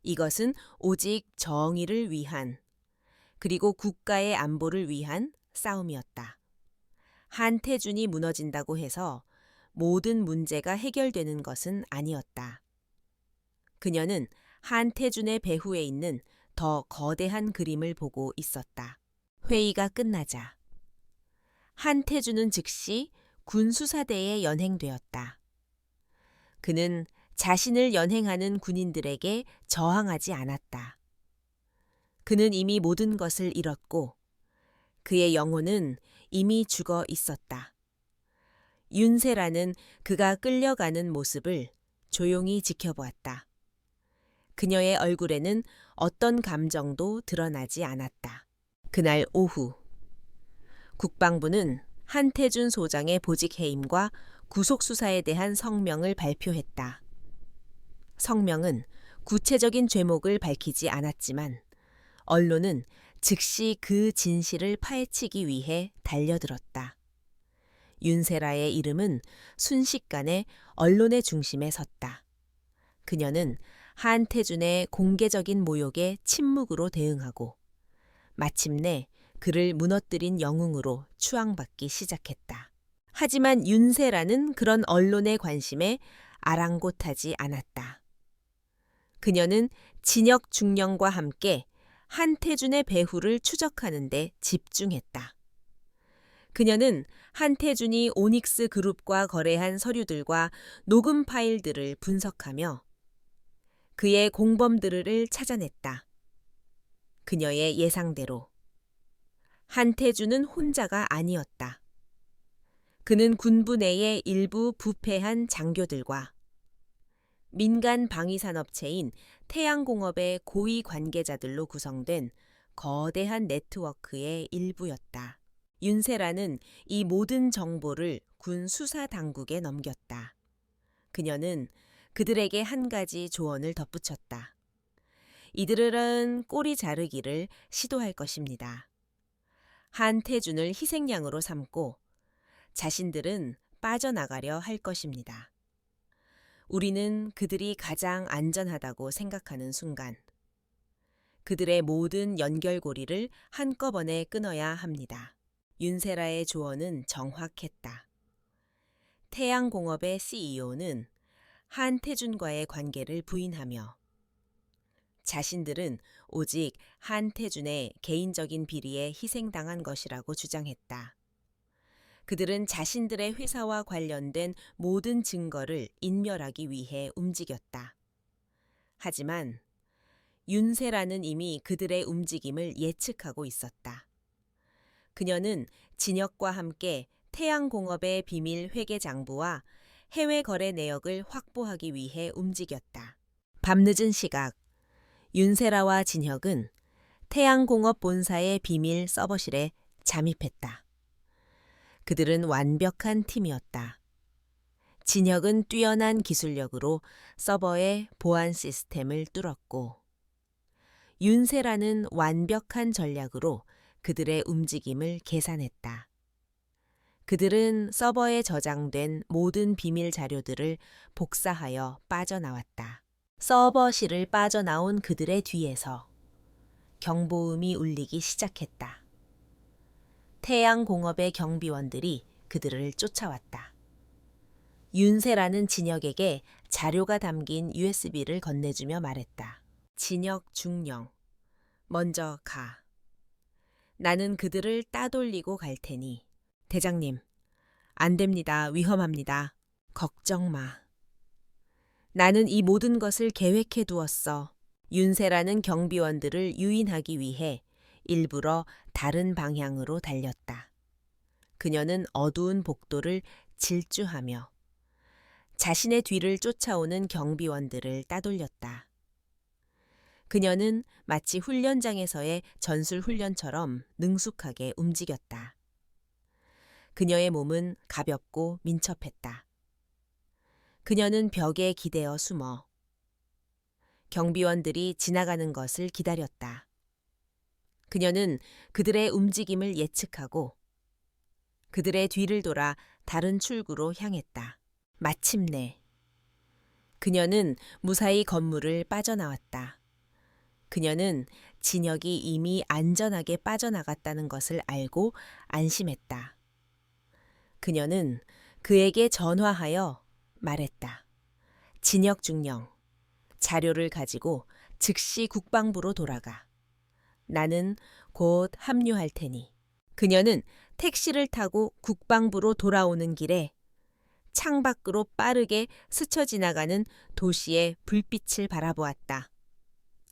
이것은 오직 정의를 위한, 그리고 국가의 안보를 위한 싸움이었다. 한태준이 무너진다고 해서 모든 문제가 해결되는 것은 아니었다. 그녀는 한태준의 배후에 있는 더 거대한 그림을 보고 있었다. 회의가 끝나자 한태준은 즉시 군수사대에 연행되었다. 그는 자신을 연행하는 군인들에게 저항하지 않았다. 그는 이미 모든 것을 잃었고 그의 영혼은 이미 죽어 있었다. 윤세라는 그가 끌려가는 모습을 조용히 지켜보았다. 그녀의 얼굴에는 어떤 감정도 드러나지 않았다. 그날 오후 국방부는 한태준 소장의 보직 해임과 구속수사에 대한 성명을 발표했다. 성명은 구체적인 죄목을 밝히지 않았지만 언론은 즉시 그 진실을 파헤치기 위해 달려들었다. 윤세라의 이름은 순식간에 언론의 중심에 섰다. 그녀는 한태준의 공개적인 모욕에 침묵으로 대응하고 마침내 그를 무너뜨린 영웅으로 추앙받기 시작했다. 하지만 윤세라는 그런 언론의 관심에 아랑곳하지 않았다. 그녀는 진역 중령과 함께 한태준의 배후를 추적하는 데 집중했다. 그녀는 한태준이 오닉스 그룹과 거래한 서류들과 녹음 파일들을 분석하며 그의 공범들을 찾아냈다. 그녀의 예상대로 한태준은 혼자가 아니었다. 그는 군부 내의 일부 부패한 장교들과 민간 방위산업체인 태양공업의 고위 관계자들로 구성된 거대한 네트워크의 일부였다. 윤세라는 이 모든 정보를 군 수사 당국에 넘겼다. 그녀는 그들에게 한 가지 조언을 덧붙였다. 이들은 꼬리 자르기를 시도할 것입니다. 한태준을 희생양으로 삼고 자신들은 빠져나가려 할 것입니다. 우리는 그들이 가장 안전하다고 생각하는 순간 그들의 모든 연결고리를 한꺼번에 끊어야 합니다. 윤세라의 조언은 정확했다. 태양공업의 CEO는 한태준과의 관계를 부인하며 자신들은 오직 한태준의 개인적인 비리에 희생당한 것이라고 주장했다. 그들은 자신들의 회사와 관련된 모든 증거를 인멸하기 위해 움직였다. 하지만 윤세라는 이미 그들의 움직임을 예측하고 있었다. 그녀는 진역과 함께 태양공업의 비밀 회계 장부와 해외 거래 내역을 확보하기 위해 움직였다. 밤늦은 시각, 윤세라와 진혁은 태양공업 본사의 비밀 서버실에 잠입했다. 그들은 완벽한 팀이었다. 진혁은 뛰어난 기술력으로 서버의 보안 시스템을 뚫었고 윤세라는 완벽한 전략으로 그들의 움직임을 계산했다. 그들은 서버에 저장된 모든 비밀 자료들을 복사하여 빠져나왔다. 서버실을 빠져나온 그들의 뒤에서 경보음이 울리기 시작했다. 태양공업의 경비원들이 그들을 쫓아왔다. 윤세라는 진혁에게 자료가 담긴 USB를 건네주며 말했다. 진혁 중령, 먼저 가. 나는 그들을 따돌리고 갈 테니. 대장님, 안 됩니다. 위험합니다. 걱정 마. 나는 이 모든 것을 계획해 두었어. 윤세라는 경비원들을 유인하기 위해 일부러 다른 방향으로 달렸다. 그녀는 어두운 복도를 질주하며 자신의 뒤를 쫓아오는 경비원들을 따돌렸다. 그녀는 마치 훈련장에서의 전술 훈련처럼 능숙하게 움직였다. 그녀의 몸은 가볍고 민첩했다. 그녀는 벽에 기대어 숨어 경비원들이 지나가는 것을 기다렸다. 그녀는 그들의 움직임을 예측하고 그들의 뒤를 돌아 다른 출구로 향했다. 마침내 그녀는 무사히 건물을 빠져나왔다. 그녀는 진혁이 이미 안전하게 빠져나갔다는 것을 알고 안심했다. 그녀는 그에게 전화하여 말했다. 진혁 중령, 자료를 가지고 즉시 국방부로 돌아가. 나는 곧 합류할 테니. 그녀는 택시를 타고 국방부로 돌아오는 길에 창밖으로 빠르게 스쳐 지나가는 도시의 불빛을 바라보았다.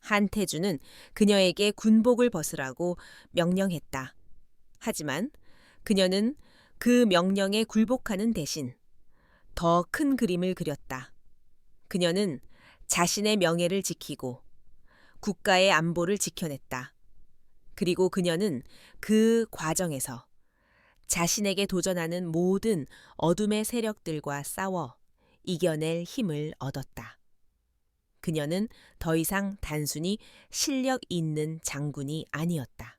한태준은 그녀에게 군복을 벗으라고 명령했다. 하지만 그녀는 그 명령에 굴복하는 대신 더 큰 그림을 그렸다. 그녀는 자신의 명예를 지키고 국가의 안보를 지켜냈다. 그리고 그녀는 그 과정에서 자신에게 도전하는 모든 어둠의 세력들과 싸워 이겨낼 힘을 얻었다. 그녀는 더 이상 단순히 실력 있는 장군이 아니었다.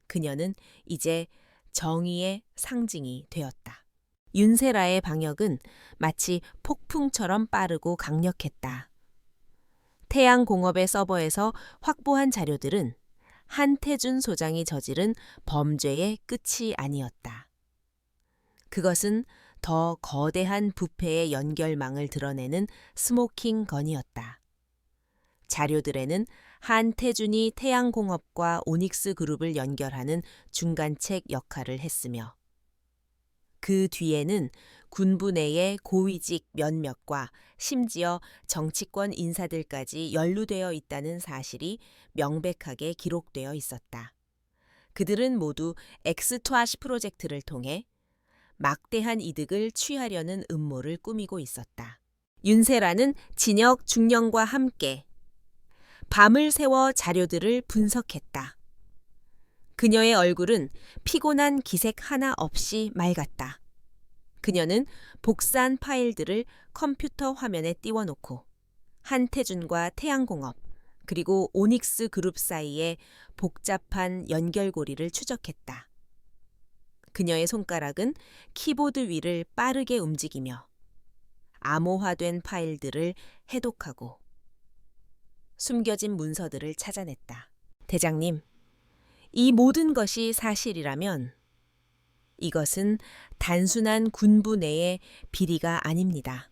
그녀는 이제 정의의 상징이 되었다. 윤세라의 방역은 마치 폭풍처럼 빠르고 강력했다. 태양공업의 서버에서 확보한 자료들은 한태준 소장이 저지른 범죄의 끝이 아니었다. 그것은 더 거대한 부패의 연결망을 드러내는 스모킹 건이었다. 자료들에는 한태준이 태양공업과 오닉스 그룹을 연결하는 중간책 역할을 했으며 그 뒤에는 군부 내의 고위직 몇몇과 심지어 정치권 인사들까지 연루되어 있다는 사실이 명백하게 기록되어 있었다. 그들은 모두 엑스투아시 프로젝트를 통해 막대한 이득을 취하려는 음모를 꾸미고 있었다. 윤세라는 진역 중령과 함께 밤을 새워 자료들을 분석했다. 그녀의 얼굴은 피곤한 기색 하나 없이 맑았다. 그녀는 복사한 파일들을 컴퓨터 화면에 띄워놓고 한태준과 태양공업 그리고 오닉스 그룹 사이의 복잡한 연결고리를 추적했다. 그녀의 손가락은 키보드 위를 빠르게 움직이며 암호화된 파일들을 해독하고 숨겨진 문서들을 찾아냈다. 대장님, 이 모든 것이 사실이라면 이것은 단순한 군부 내의 비리가 아닙니다.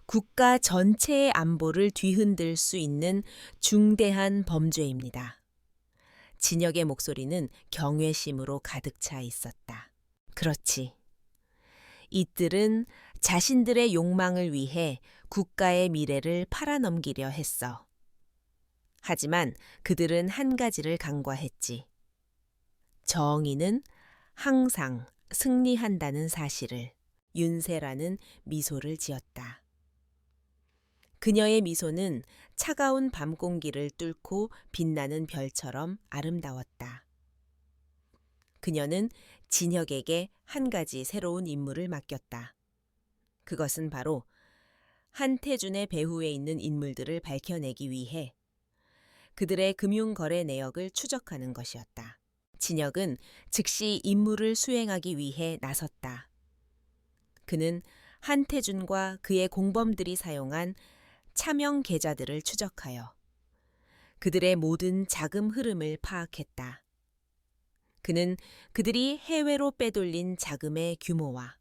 국가 전체의 안보를 뒤흔들 수 있는 중대한 범죄입니다. 진혁의 목소리는 경외심으로 가득 차 있었다. 그렇지. 이들은 자신들의 욕망을 위해 국가의 미래를 팔아넘기려 했어. 하지만 그들은 한 가지를 간과했지. 정의는 항상 승리한다는 사실을. 윤세라는 미소를 지었다. 그녀의 미소는 차가운 밤 공기를 뚫고 빛나는 별처럼 아름다웠다. 그녀는 진혁에게 한 가지 새로운 임무를 맡겼다. 그것은 바로 한태준의 배후에 있는 인물들을 밝혀내기 위해 그들의 금융거래 내역을 추적하는 것이었다. 진혁은 즉시 임무를 수행하기 위해 나섰다. 그는 한태준과 그의 공범들이 사용한 차명 계좌들을 추적하여 그들의 모든 자금 흐름을 파악했다. 그는 그들이 해외로 빼돌린 자금의 규모와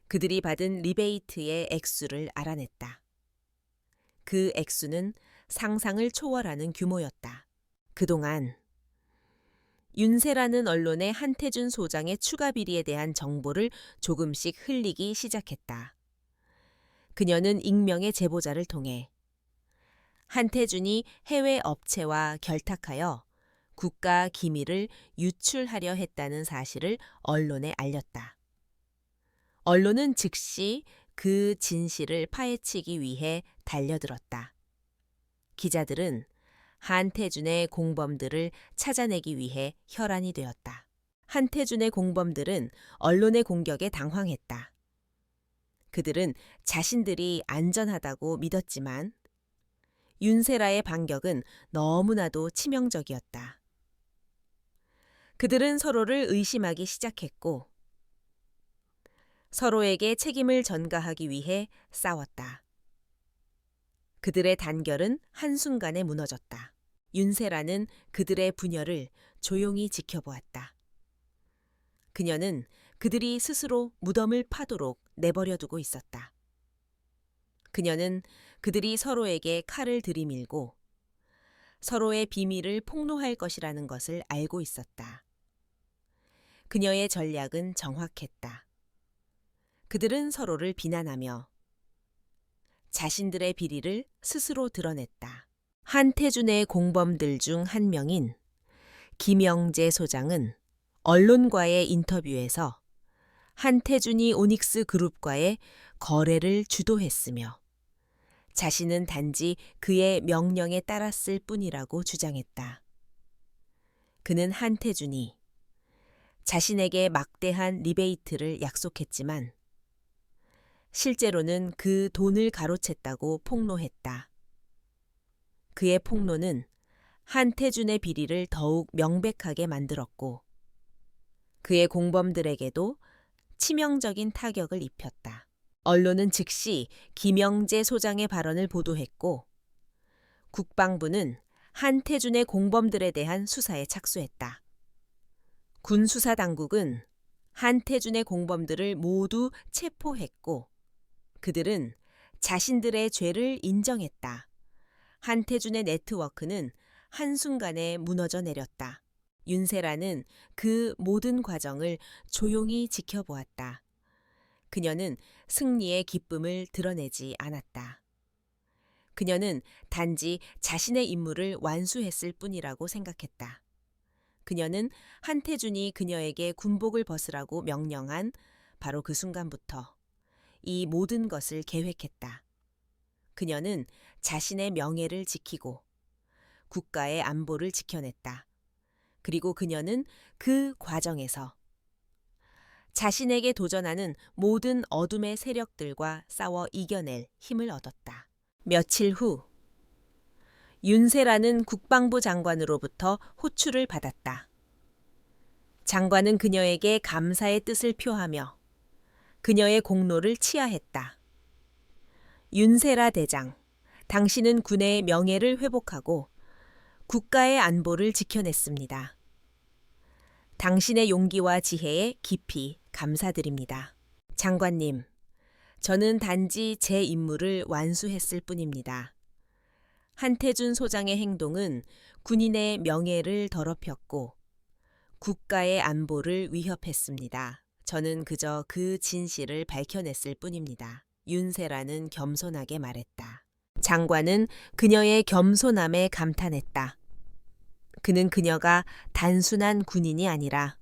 그들이 받은 리베이트의 액수를 알아냈다. 그 액수는 상상을 초월하는 규모였다. 그동안 윤세라는 언론에 한태준 소장의 추가 비리에 대한 정보를 조금씩 흘리기 시작했다. 그녀는 익명의 제보자를 통해 한태준이 해외 업체와 결탁하여 국가 기밀을 유출하려 했다는 사실을 언론에 알렸다. 언론은 즉시 그 진실을 파헤치기 위해 달려들었다. 기자들은 한태준의 공범들을 찾아내기 위해 혈안이 되었다. 한태준의 공범들은 언론의 공격에 당황했다. 그들은 자신들이 안전하다고 믿었지만 윤세라의 반격은 너무나도 치명적이었다. 그들은 서로를 의심하기 시작했고 서로에게 책임을 전가하기 위해 싸웠다. 그들의 단결은 한순간에 무너졌다. 윤세라는 그들의 분열을 조용히 지켜보았다. 그녀는 그들이 스스로 무덤을 파도록 내버려 두고 있었다. 그녀는 그들이 서로에게 칼을 들이밀고 서로의 비밀을 폭로할 것이라는 것을 알고 있었다. 그녀의 전략은 정확했다. 그들은 서로를 비난하며 자신들의 비리를 스스로 드러냈다. 한태준의 공범들 중 한 명인 김영재 소장은 언론과의 인터뷰에서 한태준이 오닉스 그룹과의 거래를 주도했으며 자신은 단지 그의 명령에 따랐을 뿐이라고 주장했다. 그는 한태준이 자신에게 막대한 리베이트를 약속했지만 실제로는 그 돈을 가로챘다고 폭로했다. 그의 폭로는 한태준의 비리를 더욱 명백하게 만들었고 그의 공범들에게도 치명적인 타격을 입혔다. 언론은 즉시 김영재 소장의 발언을 보도했고 국방부는 한태준의 공범들에 대한 수사에 착수했다. 군 수사 당국은 한태준의 공범들을 모두 체포했고 그들은 자신들의 죄를 인정했다. 한태준의 네트워크는 한순간에 무너져 내렸다. 윤세라는 그 모든 과정을 조용히 지켜보았다. 그녀는 승리의 기쁨을 드러내지 않았다. 그녀는 단지 자신의 임무를 완수했을 뿐이라고 생각했다. 그녀는 한태준이 그녀에게 군복을 벗으라고 명령한 바로 그 순간부터 이 모든 것을 계획했다. 그녀는 자신의 명예를 지키고 국가의 안보를 지켜냈다. 그리고 그녀는 그 과정에서 자신에게 도전하는 모든 어둠의 세력들과 싸워 이겨낼 힘을 얻었다. 며칠 후 윤세라는 국방부 장관으로부터 호출을 받았다. 장관은 그녀에게 감사의 뜻을 표하며 그녀의 공로를 치하했다. 윤세라 대장, 당신은 군의 명예를 회복하고 국가의 안보를 지켜냈습니다. 당신의 용기와 지혜에 깊이 감사드립니다. 장관님, 저는 단지 제 임무를 완수했을 뿐입니다. 한태준 소장의 행동은 군인의 명예를 더럽혔고 국가의 안보를 위협했습니다. 저는 그저 그 진실을 밝혀냈을 뿐입니다. 윤세라는 겸손하게 말했다. 장관은 그녀의 겸손함에 감탄했다. 그는 그녀가 단순한 군인이 아니라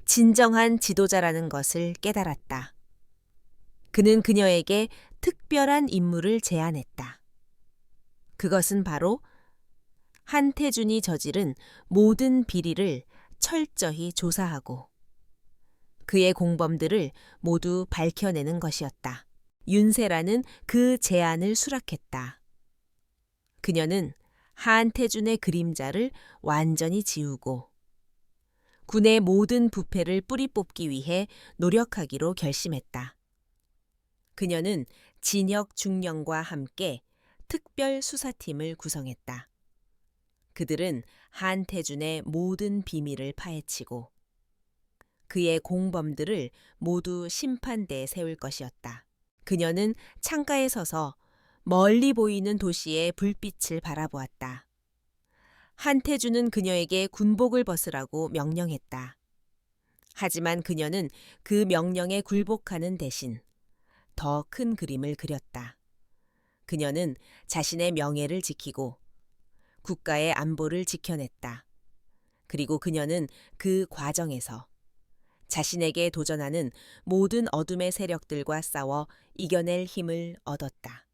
진정한 지도자라는 것을 깨달았다. 그는 그녀에게 특별한 임무를 제안했다. 그것은 바로 한태준이 저지른 모든 비리를 철저히 조사하고 그의 공범들을 모두 밝혀내는 것이었다. 윤세라는 그 제안을 수락했다. 그녀는 한태준의 그림자를 완전히 지우고 군의 모든 부패를 뿌리 뽑기 위해 노력하기로 결심했다. 그녀는 진혁 중령과 함께 특별 수사팀을 구성했다. 그들은 한태준의 모든 비밀을 파헤치고 그의 공범들을 모두 심판대에 세울 것이었다. 그녀는 창가에 서서 멀리 보이는 도시의 불빛을 바라보았다. 한태준은 그녀에게 군복을 벗으라고 명령했다. 하지만 그녀는 그 명령에 굴복하는 대신 더 큰 그림을 그렸다. 그녀는 자신의 명예를 지키고 국가의 안보를 지켜냈다. 그리고 그녀는 그 과정에서 자신에게 도전하는 모든 어둠의 세력들과 싸워 이겨낼 힘을 얻었다.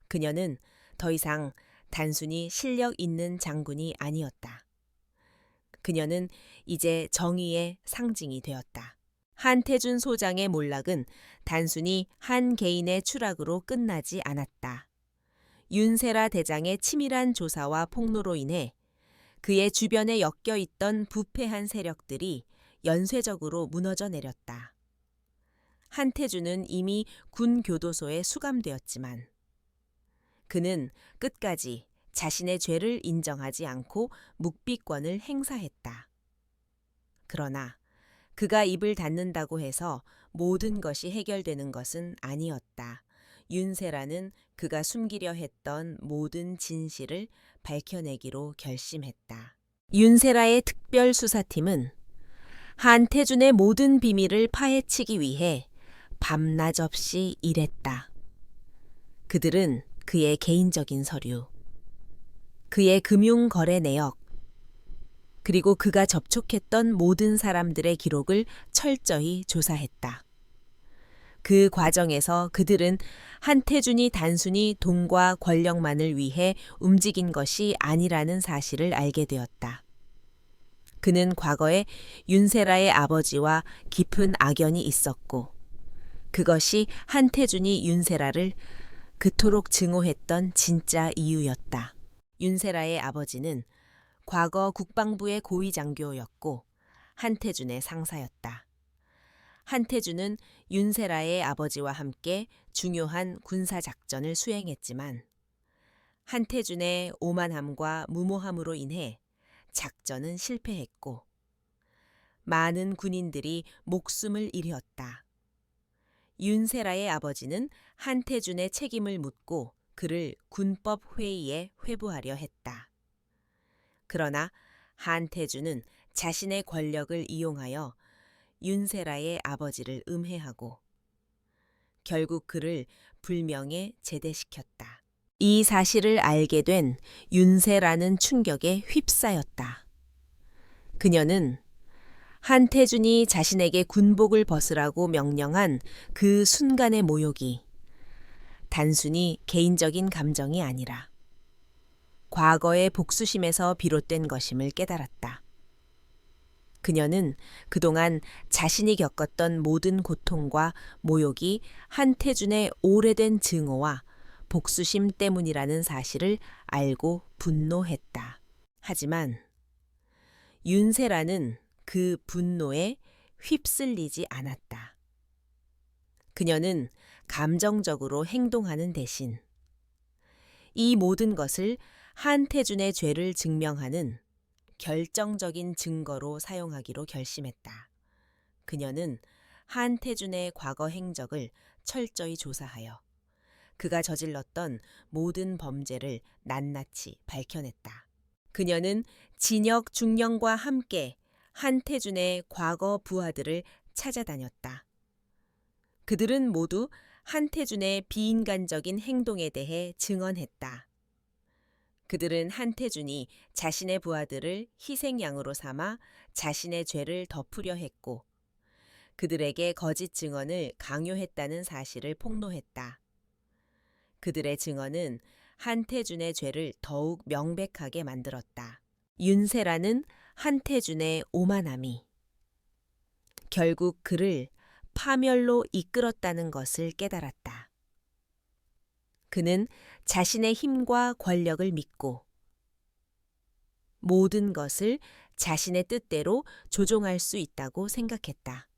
그녀는 더 이상 단순히 실력 있는 장군이 아니었다. 그녀는 이제 정의의 상징이 되었다. 한태준 소장의 몰락은 단순히 한 개인의 추락으로 끝나지 않았다. 윤세라 대장의 치밀한 조사와 폭로로 인해 그의 주변에 엮여 있던 부패한 세력들이 연쇄적으로 무너져 내렸다. 한태준은 이미 군 교도소에 수감되었지만 그는 끝까지 자신의 죄를 인정하지 않고 묵비권을 행사했다. 그러나 그가 입을 닫는다고 해서 모든 것이 해결되는 것은 아니었다. 윤세라는 그가 숨기려 했던 모든 진실을 밝혀내기로 결심했다. 윤세라의 특별수사팀은 한태준의 모든 비밀을 파헤치기 위해 밤낮 없이 일했다. 그들은 그의 개인적인 서류, 그의 금융거래 내역, 그리고 그가 접촉했던 모든 사람들의 기록을 철저히 조사했다. 그 과정에서 그들은 한태준이 단순히 돈과 권력만을 위해 움직인 것이 아니라는 사실을 알게 되었다. 그는 과거에 윤세라의 아버지와 깊은 악연이 있었고, 그것이 한태준이 윤세라를 그토록 증오했던 진짜 이유였다. 윤세라의 아버지는 과거 국방부의 고위 장교였고 한태준의 상사였다. 한태준은 윤세라의 아버지와 함께 중요한 군사작전을 수행했지만 한태준의 오만함과 무모함으로 인해 작전은 실패했고 많은 군인들이 목숨을 잃었다. 윤세라의 아버지는 한태준의 책임을 묻고 그를 군법회의에 회부하려 했다. 그러나 한태준은 자신의 권력을 이용하여 윤세라의 아버지를 음해하고 결국 그를 불명예 제대시켰다. 이 사실을 알게 된 윤세라는 충격에 휩싸였다. 그녀는 한태준이 자신에게 군복을 벗으라고 명령한 그 순간의 모욕이 단순히 개인적인 감정이 아니라 과거의 복수심에서 비롯된 것임을 깨달았다. 그녀는 그동안 자신이 겪었던 모든 고통과 모욕이 한태준의 오래된 증오와 복수심 때문이라는 사실을 알고 분노했다. 하지만 윤세라는 그 분노에 휩쓸리지 않았다. 그녀는 감정적으로 행동하는 대신 이 모든 것을 한태준의 죄를 증명하는 결정적인 증거로 사용하기로 결심했다. 그녀는 한태준의 과거 행적을 철저히 조사하여 그가 저질렀던 모든 범죄를 낱낱이 밝혀냈다. 그녀는 진역 중령과 함께 한태준의 과거 부하들을 찾아다녔다. 그들은 모두 한태준의 비인간적인 행동에 대해 증언했다. 그들은 한태준이 자신의 부하들을 희생양으로 삼아 자신의 죄를 덮으려 했고 그들에게 거짓 증언을 강요했다는 사실을 폭로했다. 그들의 증언은 한태준의 죄를 더욱 명백하게 만들었다. 윤세라는 한태준의 오만함이 결국 그를 파멸로 이끌었다는 것을 깨달았다. 그는 자신의 힘과 권력을 믿고 모든 것을 자신의 뜻대로 조종할 수 있다고 생각했다.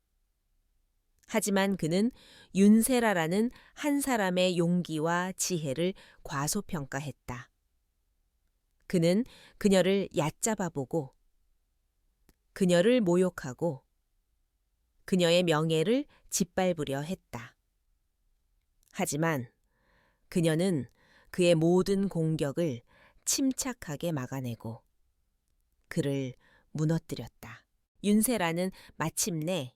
하지만 그는 윤세라라는 한 사람의 용기와 지혜를 과소평가했다. 그는 그녀를 얕잡아보고 그녀를 모욕하고 그녀의 명예를 짓밟으려 했다. 하지만 그녀는 그의 모든 공격을 침착하게 막아내고 그를 무너뜨렸다. 윤세라는 마침내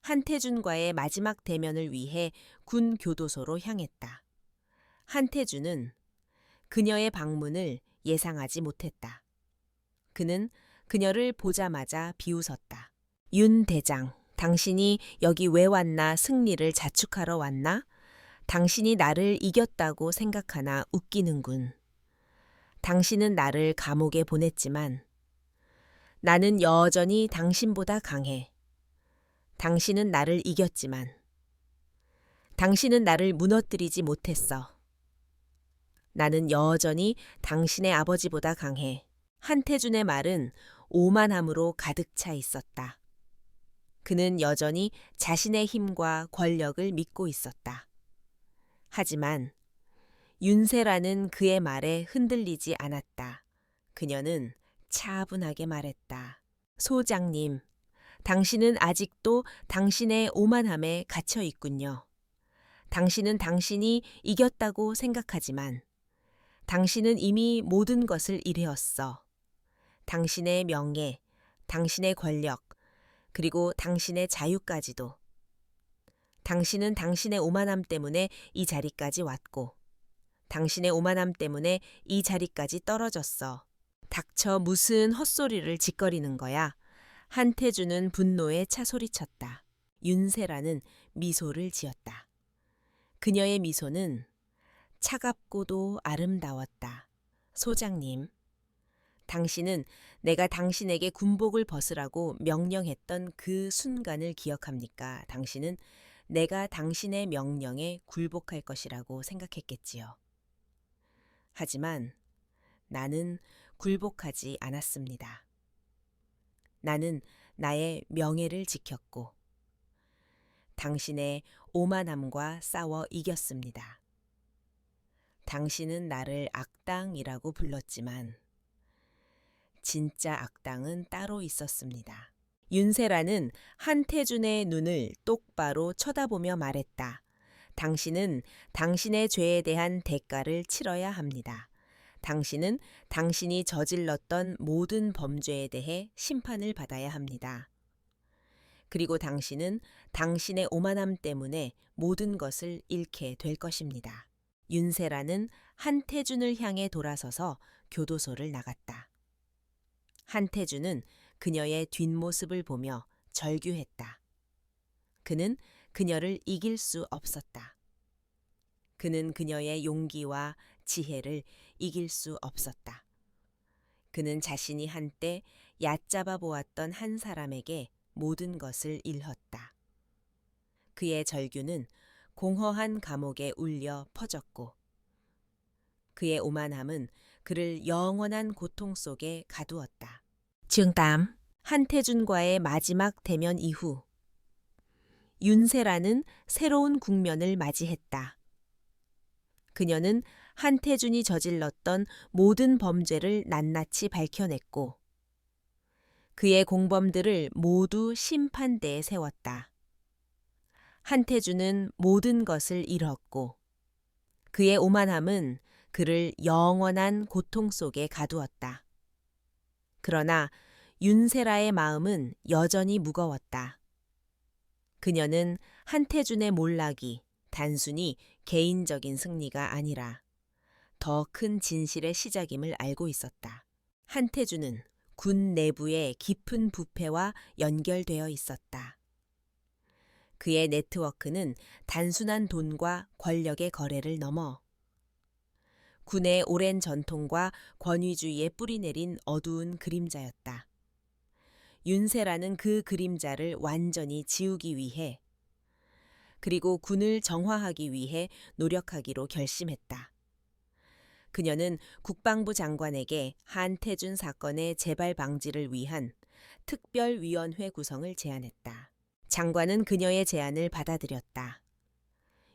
한태준과의 마지막 대면을 위해 군 교도소로 향했다. 한태준은 그녀의 방문을 예상하지 못했다. 그는 그녀를 보자마자 비웃었다. 윤 대장, 당신이 여기 왜 왔나? 승리를 자축하러 왔나? 당신이 나를 이겼다고 생각하나 웃기는군. 당신은 나를 감옥에 보냈지만 나는 여전히 당신보다 강해. 당신은 나를 이겼지만 당신은 나를 무너뜨리지 못했어. 나는 여전히 당신의 아버지보다 강해. 한태준의 말은 오만함으로 가득 차 있었다. 그는 여전히 자신의 힘과 권력을 믿고 있었다. 하지만 윤세라는 그의 말에 흔들리지 않았다. 그녀는 차분하게 말했다. 소장님, 당신은 아직도 당신의 오만함에 갇혀 있군요. 당신은 당신이 이겼다고 생각하지만 당신은 이미 모든 것을 잃었어. 당신의 명예, 당신의 권력, 그리고 당신의 자유까지도. 당신은 당신의 오만함 때문에 이 자리까지 왔고, 당신의 오만함 때문에 이 자리까지 떨어졌어. 닥쳐 무슨 헛소리를 짓거리는 거야. 한태주는 분노에 차 소리쳤다. 윤세라는 미소를 지었다. 그녀의 미소는 차갑고도 아름다웠다. 소장님, 당신은 내가 당신에게 군복을 벗으라고 명령했던 그 순간을 기억합니까? 당신은 내가 당신의 명령에 굴복할 것이라고 생각했겠지요. 하지만 나는 굴복하지 않았습니다. 나는 나의 명예를 지켰고 당신의 오만함과 싸워 이겼습니다. 당신은 나를 악당이라고 불렀지만 진짜 악당은 따로 있었습니다. 윤세라는 한태준의 눈을 똑바로 쳐다보며 말했다. 당신은 당신의 죄에 대한 대가를 치러야 합니다. 당신은 당신이 저질렀던 모든 범죄에 대해 심판을 받아야 합니다. 그리고 당신은 당신의 오만함 때문에 모든 것을 잃게 될 것입니다. 윤세라는 한태준을 향해 돌아서서 교도소를 나갔다. 한태준은 그녀의 뒷모습을 보며 절규했다. 그는 그녀를 이길 수 없었다. 그는 그녀의 용기와 지혜를 이길 수 없었다. 그는 자신이 한때 얕잡아 보았던 한 사람에게 모든 것을 잃었다. 그의 절규는 공허한 감옥에 울려 퍼졌고 그의 오만함은 그를 영원한 고통 속에 가두었다. 증담 한태준과의 마지막 대면 이후 윤세라는 새로운 국면을 맞이했다. 그녀는 한태준이 저질렀던 모든 범죄를 낱낱이 밝혀냈고 그의 공범들을 모두 심판대에 세웠다. 한태준은 모든 것을 잃었고 그의 오만함은 그를 영원한 고통 속에 가두었다. 그러나 윤세라의 마음은 여전히 무거웠다. 그녀는 한태준의 몰락이 단순히 개인적인 승리가 아니라 더 큰 진실의 시작임을 알고 있었다. 한태준은 군 내부의 깊은 부패와 연결되어 있었다. 그의 네트워크는 단순한 돈과 권력의 거래를 넘어 군의 오랜 전통과 권위주의에 뿌리내린 어두운 그림자였다. 윤세라는 그 그림자를 완전히 지우기 위해 그리고 군을 정화하기 위해 노력하기로 결심했다. 그녀는 국방부 장관에게 한태준 사건의 재발 방지를 위한 특별위원회 구성을 제안했다. 장관은 그녀의 제안을 받아들였다.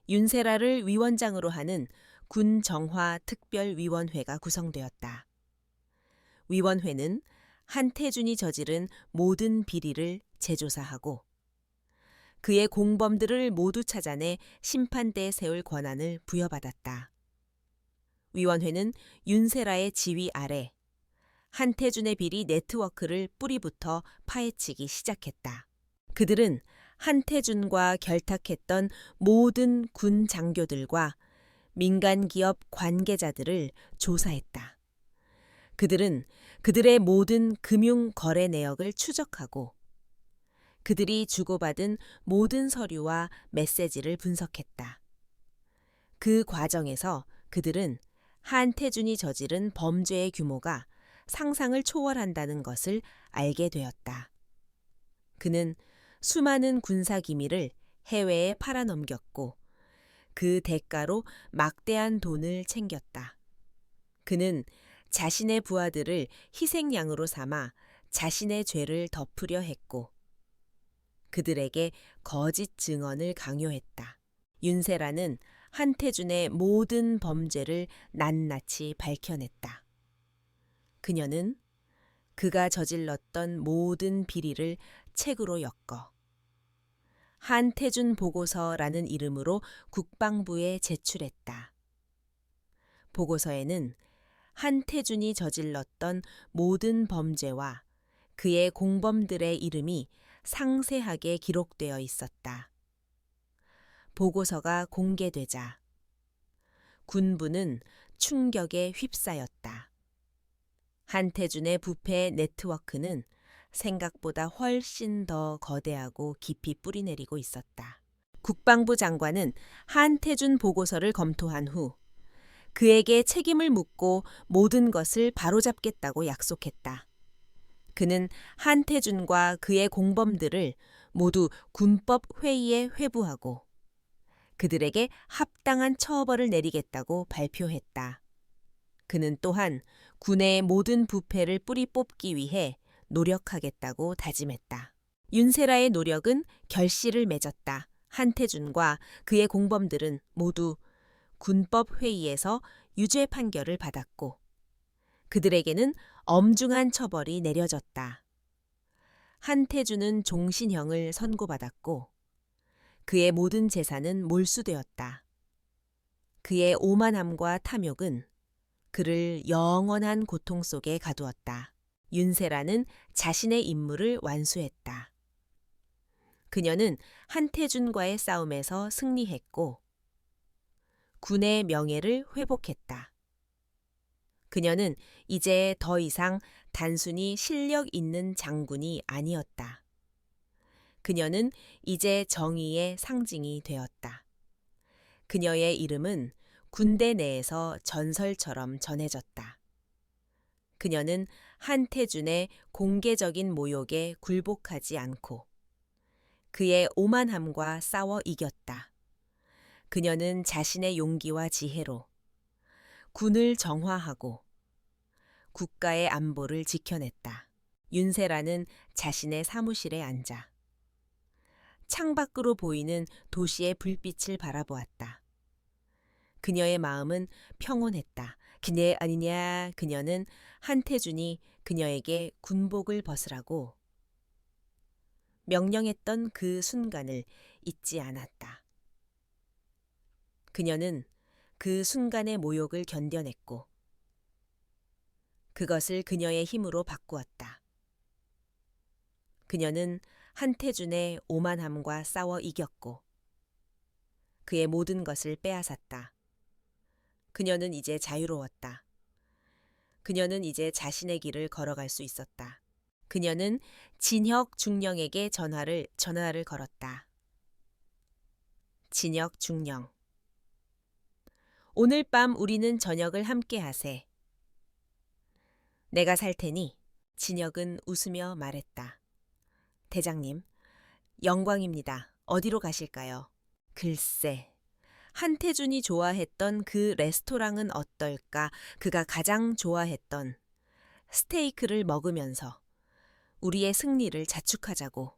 윤세라를 위원장으로 하는 군 정화 특별위원회가 구성되었다. 위원회는 한태준이 저지른 모든 비리를 재조사하고 그의 공범들을 모두 찾아내 심판대에 세울 권한을 부여받았다. 위원회는 윤세라의 지휘 아래 한태준의 비리 네트워크를 뿌리부터 파헤치기 시작했다. 그들은 한태준과 결탁했던 모든 군 장교들과 민간 기업 관계자들을 조사했다. 그들은 그들의 모든 금융 거래 내역을 추적하고 그들이 주고받은 모든 서류와 메시지를 분석했다. 그 과정에서 그들은 한태준이 저지른 범죄의 규모가 상상을 초월한다는 것을 알게 되었다. 그는 수많은 군사 기밀을 해외에 팔아넘겼고 그 대가로 막대한 돈을 챙겼다. 그는 자신의 부하들을 희생양으로 삼아 자신의 죄를 덮으려 했고 그들에게 거짓 증언을 강요했다. 윤세라는 한태준의 모든 범죄를 낱낱이 밝혀냈다. 그녀는 그가 저질렀던 모든 비리를 책으로 엮어 한태준 보고서라는 이름으로 국방부에 제출했다. 보고서에는 한태준이 저질렀던 모든 범죄와 그의 공범들의 이름이 상세하게 기록되어 있었다. 보고서가 공개되자 군부는 충격에 휩싸였다. 한태준의 부패 네트워크는 생각보다 훨씬 더 거대하고 깊이 뿌리내리고 있었다. 국방부 장관은 한태준 보고서를 검토한 후 그에게 책임을 묻고 모든 것을 바로잡겠다고 약속했다. 그는 한태준과 그의 공범들을 모두 군법 회의에 회부하고 그들에게 합당한 처벌을 내리겠다고 발표했다. 그는 또한 군의 모든 부패를 뿌리 뽑기 위해 노력하겠다고 다짐했다. 윤세라의 노력은 결실을 맺었다. 한태준과 그의 공범들은 모두 군법 회의에서 유죄 판결을 받았고 그들에게는 엄중한 처벌이 내려졌다. 한태준은 종신형을 선고받았고 그의 모든 재산은 몰수되었다. 그의 오만함과 탐욕은 그를 영원한 고통 속에 가두었다. 윤세라는 자신의 임무를 완수했다. 그녀는 한태준과의 싸움에서 승리했고 군의 명예를 회복했다. 그녀는 이제 더 이상 단순히 실력 있는 장군이 아니었다. 그녀는 이제 정의의 상징이 되었다. 그녀의 이름은 군대 내에서 전설처럼 전해졌다. 그녀는 한태준의 공개적인 모욕에 굴복하지 않고 그의 오만함과 싸워 이겼다. 그녀는 자신의 용기와 지혜로 군을 정화하고 국가의 안보를 지켜냈다. 윤세라는 자신의 사무실에 앉아 창밖으로 보이는 도시의 불빛을 바라보았다. 그녀의 마음은 평온했다. 그네 아니냐. 그녀는 한태준이 그녀에게 군복을 벗으라고 명령했던 그 순간을 잊지 않았다. 그녀는 그 순간의 모욕을 견뎌냈고 그것을 그녀의 힘으로 바꾸었다. 그녀는 한태준의 오만함과 싸워 이겼고 그의 모든 것을 빼앗았다. 그녀는 이제 자유로웠다. 그녀는 이제 자신의 길을 걸어갈 수 있었다. 그녀는 진혁 중령에게 전화를 걸었다. 진혁 중령. 오늘 밤 우리는 저녁을 함께 하세. 내가 살 테니. 진혁은 웃으며 말했다. 대장님, 영광입니다. 어디로 가실까요? 글쎄, 한태준이 좋아했던 그 레스토랑은 어떨까? 그가 가장 좋아했던 스테이크를 먹으면서 우리의 승리를 자축하자고.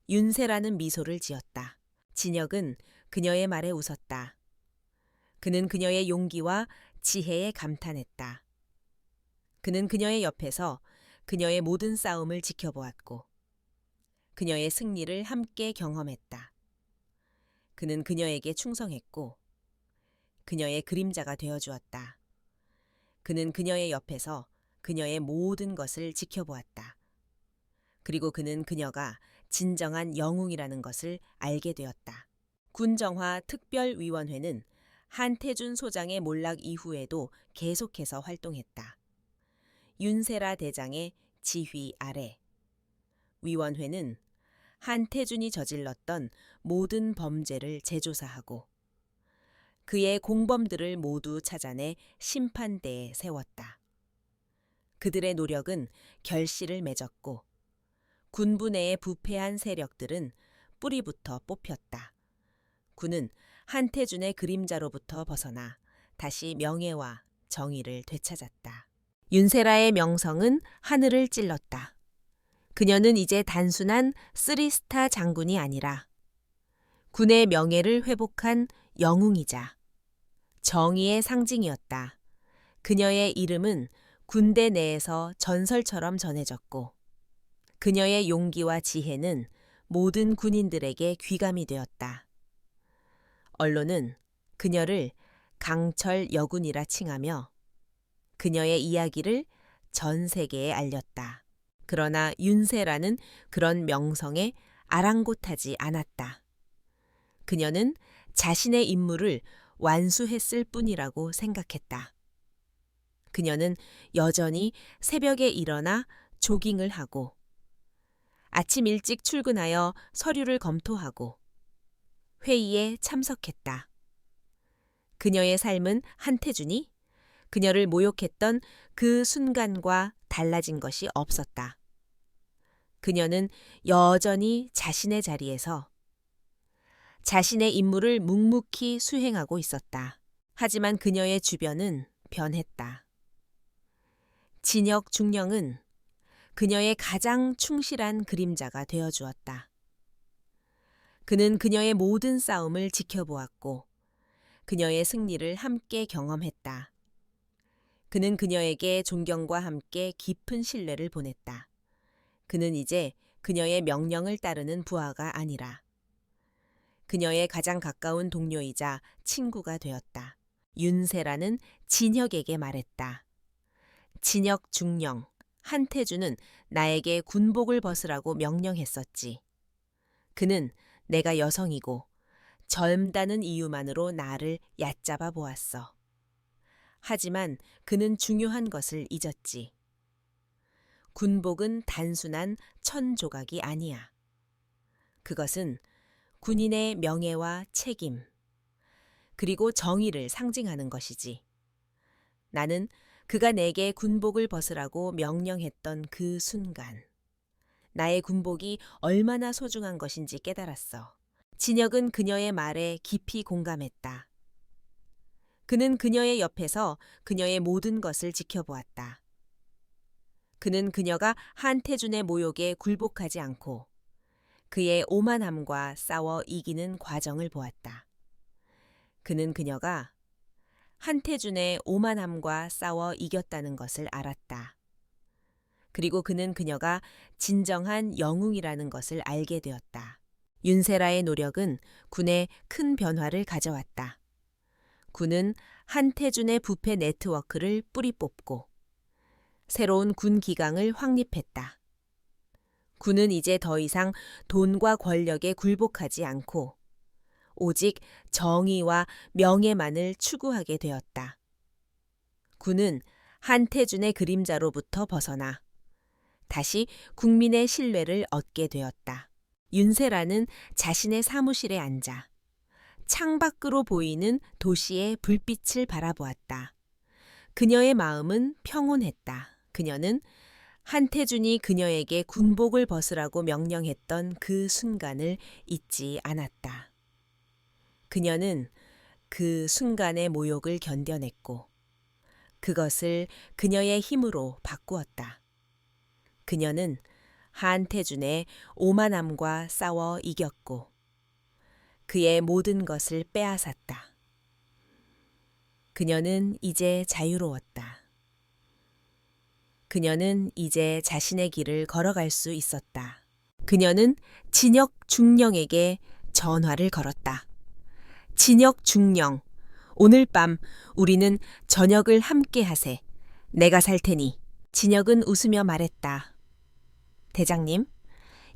윤세라는 미소를 지었다. 진혁은 그녀의 말에 웃었다. 그는 그녀의 용기와 지혜에 감탄했다. 그는 그녀의 옆에서 그녀의 모든 싸움을 지켜보았고 그녀의 승리를 함께 경험했다. 그는 그녀에게 충성했고 그녀의 그림자가 되어주었다. 그는 그녀의 옆에서 그녀의 모든 것을 지켜보았다. 그리고 그는 그녀가 진정한 영웅이라는 것을 알게 되었다. 군정화 특별위원회는 한태준 소장의 몰락 이후에도 계속해서 활동했다. 윤세라 대장의 지휘 아래 위원회는 한태준이 저질렀던 모든 범죄를 재조사하고 그의 공범들을 모두 찾아내 심판대에 세웠다. 그들의 노력은 결실을 맺었고 군부 내의 부패한 세력들은 뿌리부터 뽑혔다. 군은 한태준의 그림자로부터 벗어나 다시 명예와 정의를 되찾았다. 윤세라의 명성은 하늘을 찔렀다. 그녀는 이제 단순한 3스타 장군이 아니라 군의 명예를 회복한 영웅이자 정의의 상징이었다. 그녀의 이름은 군대 내에서 전설처럼 전해졌고 그녀의 용기와 지혜는 모든 군인들에게 귀감이 되었다. 언론은 그녀를 강철 여군이라 칭하며 그녀의 이야기를 전 세계에 알렸다. 그러나 윤세라는 그런 명성에 아랑곳하지 않았다. 그녀는 자신의 임무를 완수했을 뿐이라고 생각했다. 그녀는 여전히 새벽에 일어나 조깅을 하고 아침 일찍 출근하여 서류를 검토하고 회의에 참석했다. 그녀의 삶은 한태준이 그녀를 모욕했던 그 순간과 달라진 것이 없었다. 그녀는 여전히 자신의 자리에서 자신의 임무를 묵묵히 수행하고 있었다. 하지만 그녀의 주변은 변했다. 진혁 중령은 그녀의 가장 충실한 그림자가 되어주었다. 그는 그녀의 모든 싸움을 지켜보았고 그녀의 승리를 함께 경험했다. 그는 그녀에게 존경과 함께 깊은 신뢰를 보냈다. 그는 이제 그녀의 명령을 따르는 부하가 아니라 그녀의 가장 가까운 동료이자 친구가 되었다. 윤세라는 진혁에게 말했다. 진혁 중령, 한태준은 나에게 군복을 벗으라고 명령했었지. 그는 내가 여성이고 젊다는 이유만으로 나를 얕잡아 보았어. 하지만 그는 중요한 것을 잊었지. 군복은 단순한 천 조각이 아니야. 그것은 군인의 명예와 책임, 그리고 정의를 상징하는 것이지. 나는 그가 내게 군복을 벗으라고 명령했던 그 순간, 나의 군복이 얼마나 소중한 것인지 깨달았어. 진혁은 그녀의 말에 깊이 공감했다. 그는 그녀의 옆에서 그녀의 모든 것을 지켜보았다. 그는 그녀가 한태준의 모욕에 굴복하지 않고 그의 오만함과 싸워 이기는 과정을 보았다. 그는 그녀가 한태준의 오만함과 싸워 이겼다는 것을 알았다. 그리고 그는 그녀가 진정한 영웅이라는 것을 알게 되었다. 윤세라의 노력은 군에 큰 변화를 가져왔다. 군은 한태준의 부패 네트워크를 뿌리 뽑고 새로운 군 기강을 확립했다. 군은 이제 더 이상 돈과 권력에 굴복하지 않고 오직 정의와 명예만을 추구하게 되었다. 군은 한태준의 그림자로부터 벗어나 다시 국민의 신뢰를 얻게 되었다. 윤세라는 자신의 사무실에 앉아 창밖으로 보이는 도시의 불빛을 바라보았다. 그녀의 마음은 평온했다. 그녀는 한태준이 그녀에게 군복을 벗으라고 명령했던 그 순간을 잊지 않았다. 그녀는 그 순간의 모욕을 견뎌냈고 그것을 그녀의 힘으로 바꾸었다. 그녀는 한태준의 오만함과 싸워 이겼고 그의 모든 것을 빼앗았다. 그녀는 이제 자유로웠다. 그녀는 이제 자신의 길을 걸어갈 수 있었다. 그녀는 진혁 중령에게 전화를 걸었다. 진혁 중령, 오늘 밤 우리는 저녁을 함께 하세. 내가 살 테니. 진혁은 웃으며 말했다. 대장님,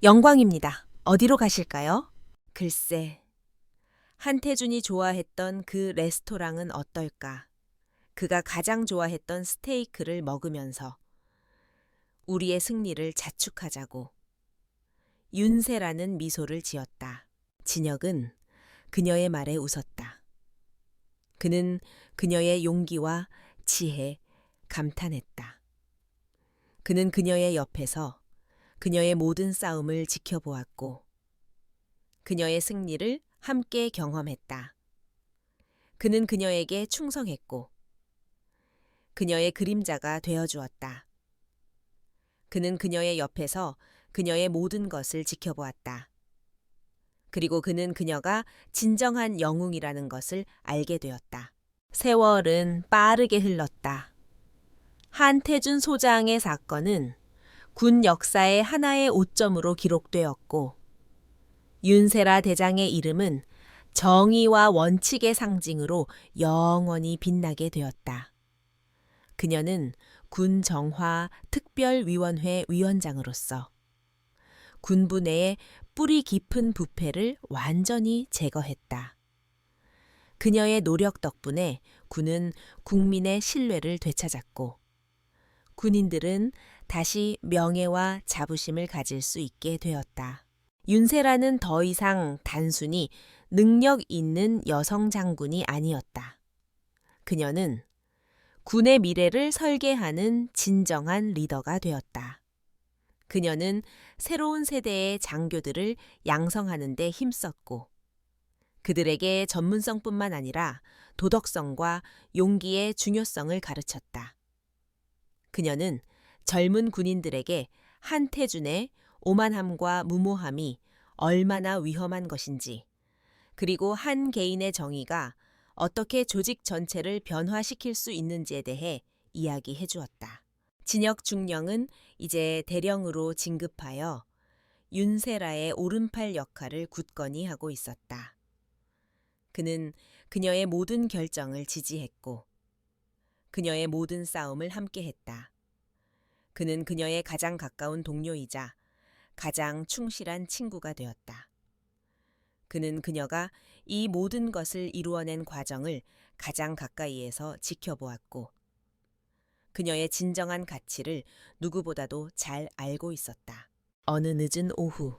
영광입니다. 어디로 가실까요? 글쎄, 한태준이 좋아했던 그 레스토랑은 어떨까? 그가 가장 좋아했던 스테이크를 먹으면서 우리의 승리를 자축하자고. 윤세라는 미소를 지었다. 진혁은 그녀의 말에 웃었다. 그는 그녀의 용기와 지혜에 감탄했다. 그는 그녀의 옆에서 그녀의 모든 싸움을 지켜보았고 그녀의 승리를 함께 경험했다. 그는 그녀에게 충성했고 그녀의 그림자가 되어주었다. 그는 그녀의 옆에서 그녀의 모든 것을 지켜보았다. 그리고 그는 그녀가 진정한 영웅이라는 것을 알게 되었다. 세월은 빠르게 흘렀다. 한태준 소장의 사건은 군 역사의 하나의 오점으로 기록되었고 윤세라 대장의 이름은 정의와 원칙의 상징으로 영원히 빛나게 되었다. 그녀는 군 정화 특별위원회 위원장으로서 군부 내의 뿌리 깊은 부패를 완전히 제거했다. 그녀의 노력 덕분에 군은 국민의 신뢰를 되찾았고 군인들은 다시 명예와 자부심을 가질 수 있게 되었다. 윤세라는 더 이상 단순히 능력 있는 여성 장군이 아니었다. 그녀는 군의 미래를 설계하는 진정한 리더가 되었다. 그녀는 새로운 세대의 장교들을 양성하는 데 힘썼고 그들에게 전문성뿐만 아니라 도덕성과 용기의 중요성을 가르쳤다. 그녀는 젊은 군인들에게 한태준의 오만함과 무모함이 얼마나 위험한 것인지, 그리고 한 개인의 정의가 어떻게 조직 전체를 변화시킬 수 있는지에 대해 이야기해 주었다. 진혁 중령은 이제 대령으로 진급하여 윤세라의 오른팔 역할을 굳건히 하고 있었다. 그는 그녀의 모든 결정을 지지했고 그녀의 모든 싸움을 함께했다. 그는 그녀의 가장 가까운 동료이자 가장 충실한 친구가 되었다. 그는 그녀가 이 모든 것을 이루어낸 과정을 가장 가까이에서 지켜보았고 그녀의 진정한 가치를 누구보다도 잘 알고 있었다. 어느 늦은 오후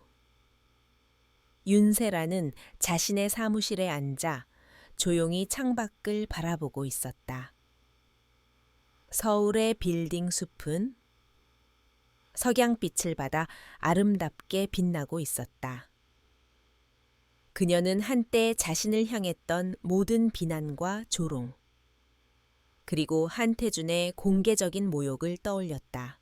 윤세라는 자신의 사무실에 앉아 조용히 창밖을 바라보고 있었다. 서울의 빌딩 숲은 석양빛을 받아 아름답게 빛나고 있었다. 그녀는 한때 자신을 향했던 모든 비난과 조롱, 그리고 한태준의 공개적인 모욕을 떠올렸다.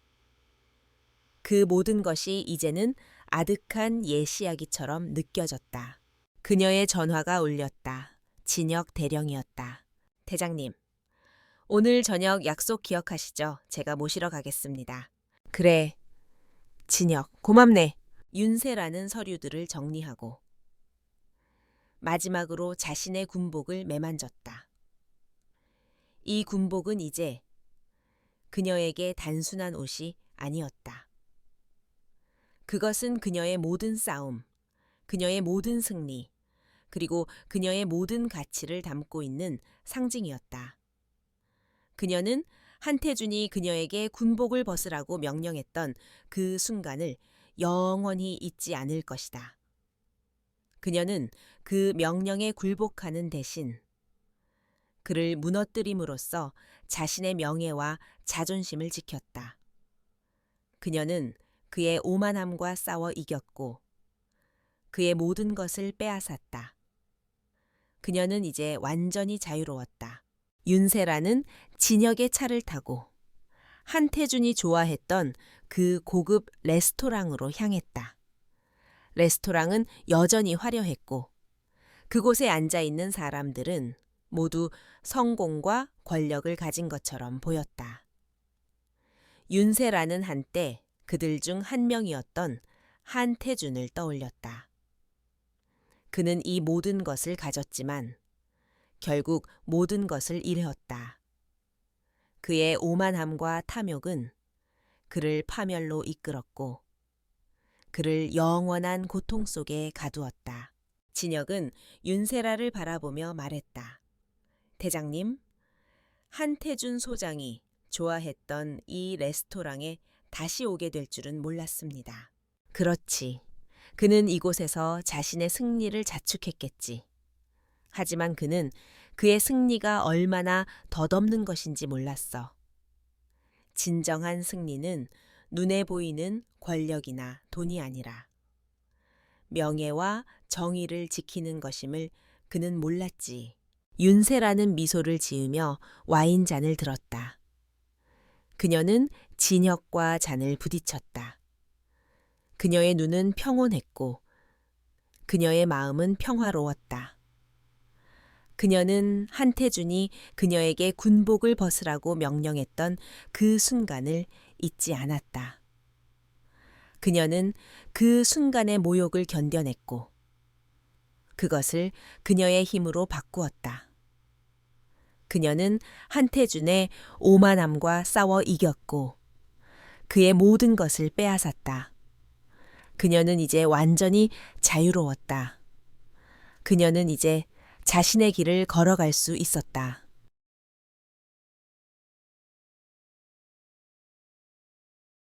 그 모든 것이 이제는 아득한 옛 이야기처럼 느껴졌다. 그녀의 전화가 울렸다. 진혁 대령이었다. 대장님, 오늘 저녁 약속 기억하시죠? 제가 모시러 가겠습니다. 그래, 진혁, 고맙네. 윤세라는 서류들을 정리하고 마지막으로 자신의 군복을 매만졌다. 이 군복은 이제 그녀에게 단순한 옷이 아니었다. 그것은 그녀의 모든 싸움, 그녀의 모든 승리, 그리고 그녀의 모든 가치를 담고 있는 상징이었다. 그녀는 한태준이 그녀에게 군복을 벗으라고 명령했던 그 순간을 영원히 잊지 않을 것이다. 그녀는 그 명령에 굴복하는 대신 그를 무너뜨림으로써 자신의 명예와 자존심을 지켰다. 그녀는 그의 오만함과 싸워 이겼고 그의 모든 것을 빼앗았다. 그녀는 이제 완전히 자유로웠다. 윤세라는 진혁의 차를 타고 한태준이 좋아했던 그 고급 레스토랑으로 향했다. 레스토랑은 여전히 화려했고 그곳에 앉아 있는 사람들은 모두 성공과 권력을 가진 것처럼 보였다. 윤세라는 한때 그들 중 한 명이었던 한태준을 떠올렸다. 그는 이 모든 것을 가졌지만 결국 모든 것을 잃었다. 그의 오만함과 탐욕은 그를 파멸로 이끌었고 그를 영원한 고통 속에 가두었다. 진혁은 윤세라를 바라보며 말했다. 대장님, 한태준 소장이 좋아했던 이 레스토랑에 다시 오게 될 줄은 몰랐습니다. 그렇지. 그는 이곳에서 자신의 승리를 자축했겠지. 하지만 그는 그의 승리가 얼마나 덧없는 것인지 몰랐어. 진정한 승리는 눈에 보이는 권력이나 돈이 아니라 명예와 정의를 지키는 것임을 그는 몰랐지. 윤세라는 미소를 지으며 와인잔을 들었다. 그녀는 진혁과 잔을 부딪혔다. 그녀의 눈은 평온했고 그녀의 마음은 평화로웠다. 그녀는 한태준이 그녀에게 군복을 벗으라고 명령했던 그 순간을 잊지 않았다. 그녀는 그 순간의 모욕을 견뎌냈고 그것을 그녀의 힘으로 바꾸었다. 그녀는 한태준의 오만함과 싸워 이겼고 그의 모든 것을 빼앗았다. 그녀는 이제 완전히 자유로웠다. 그녀는 이제 자신의 길을 걸어갈 수 있었다.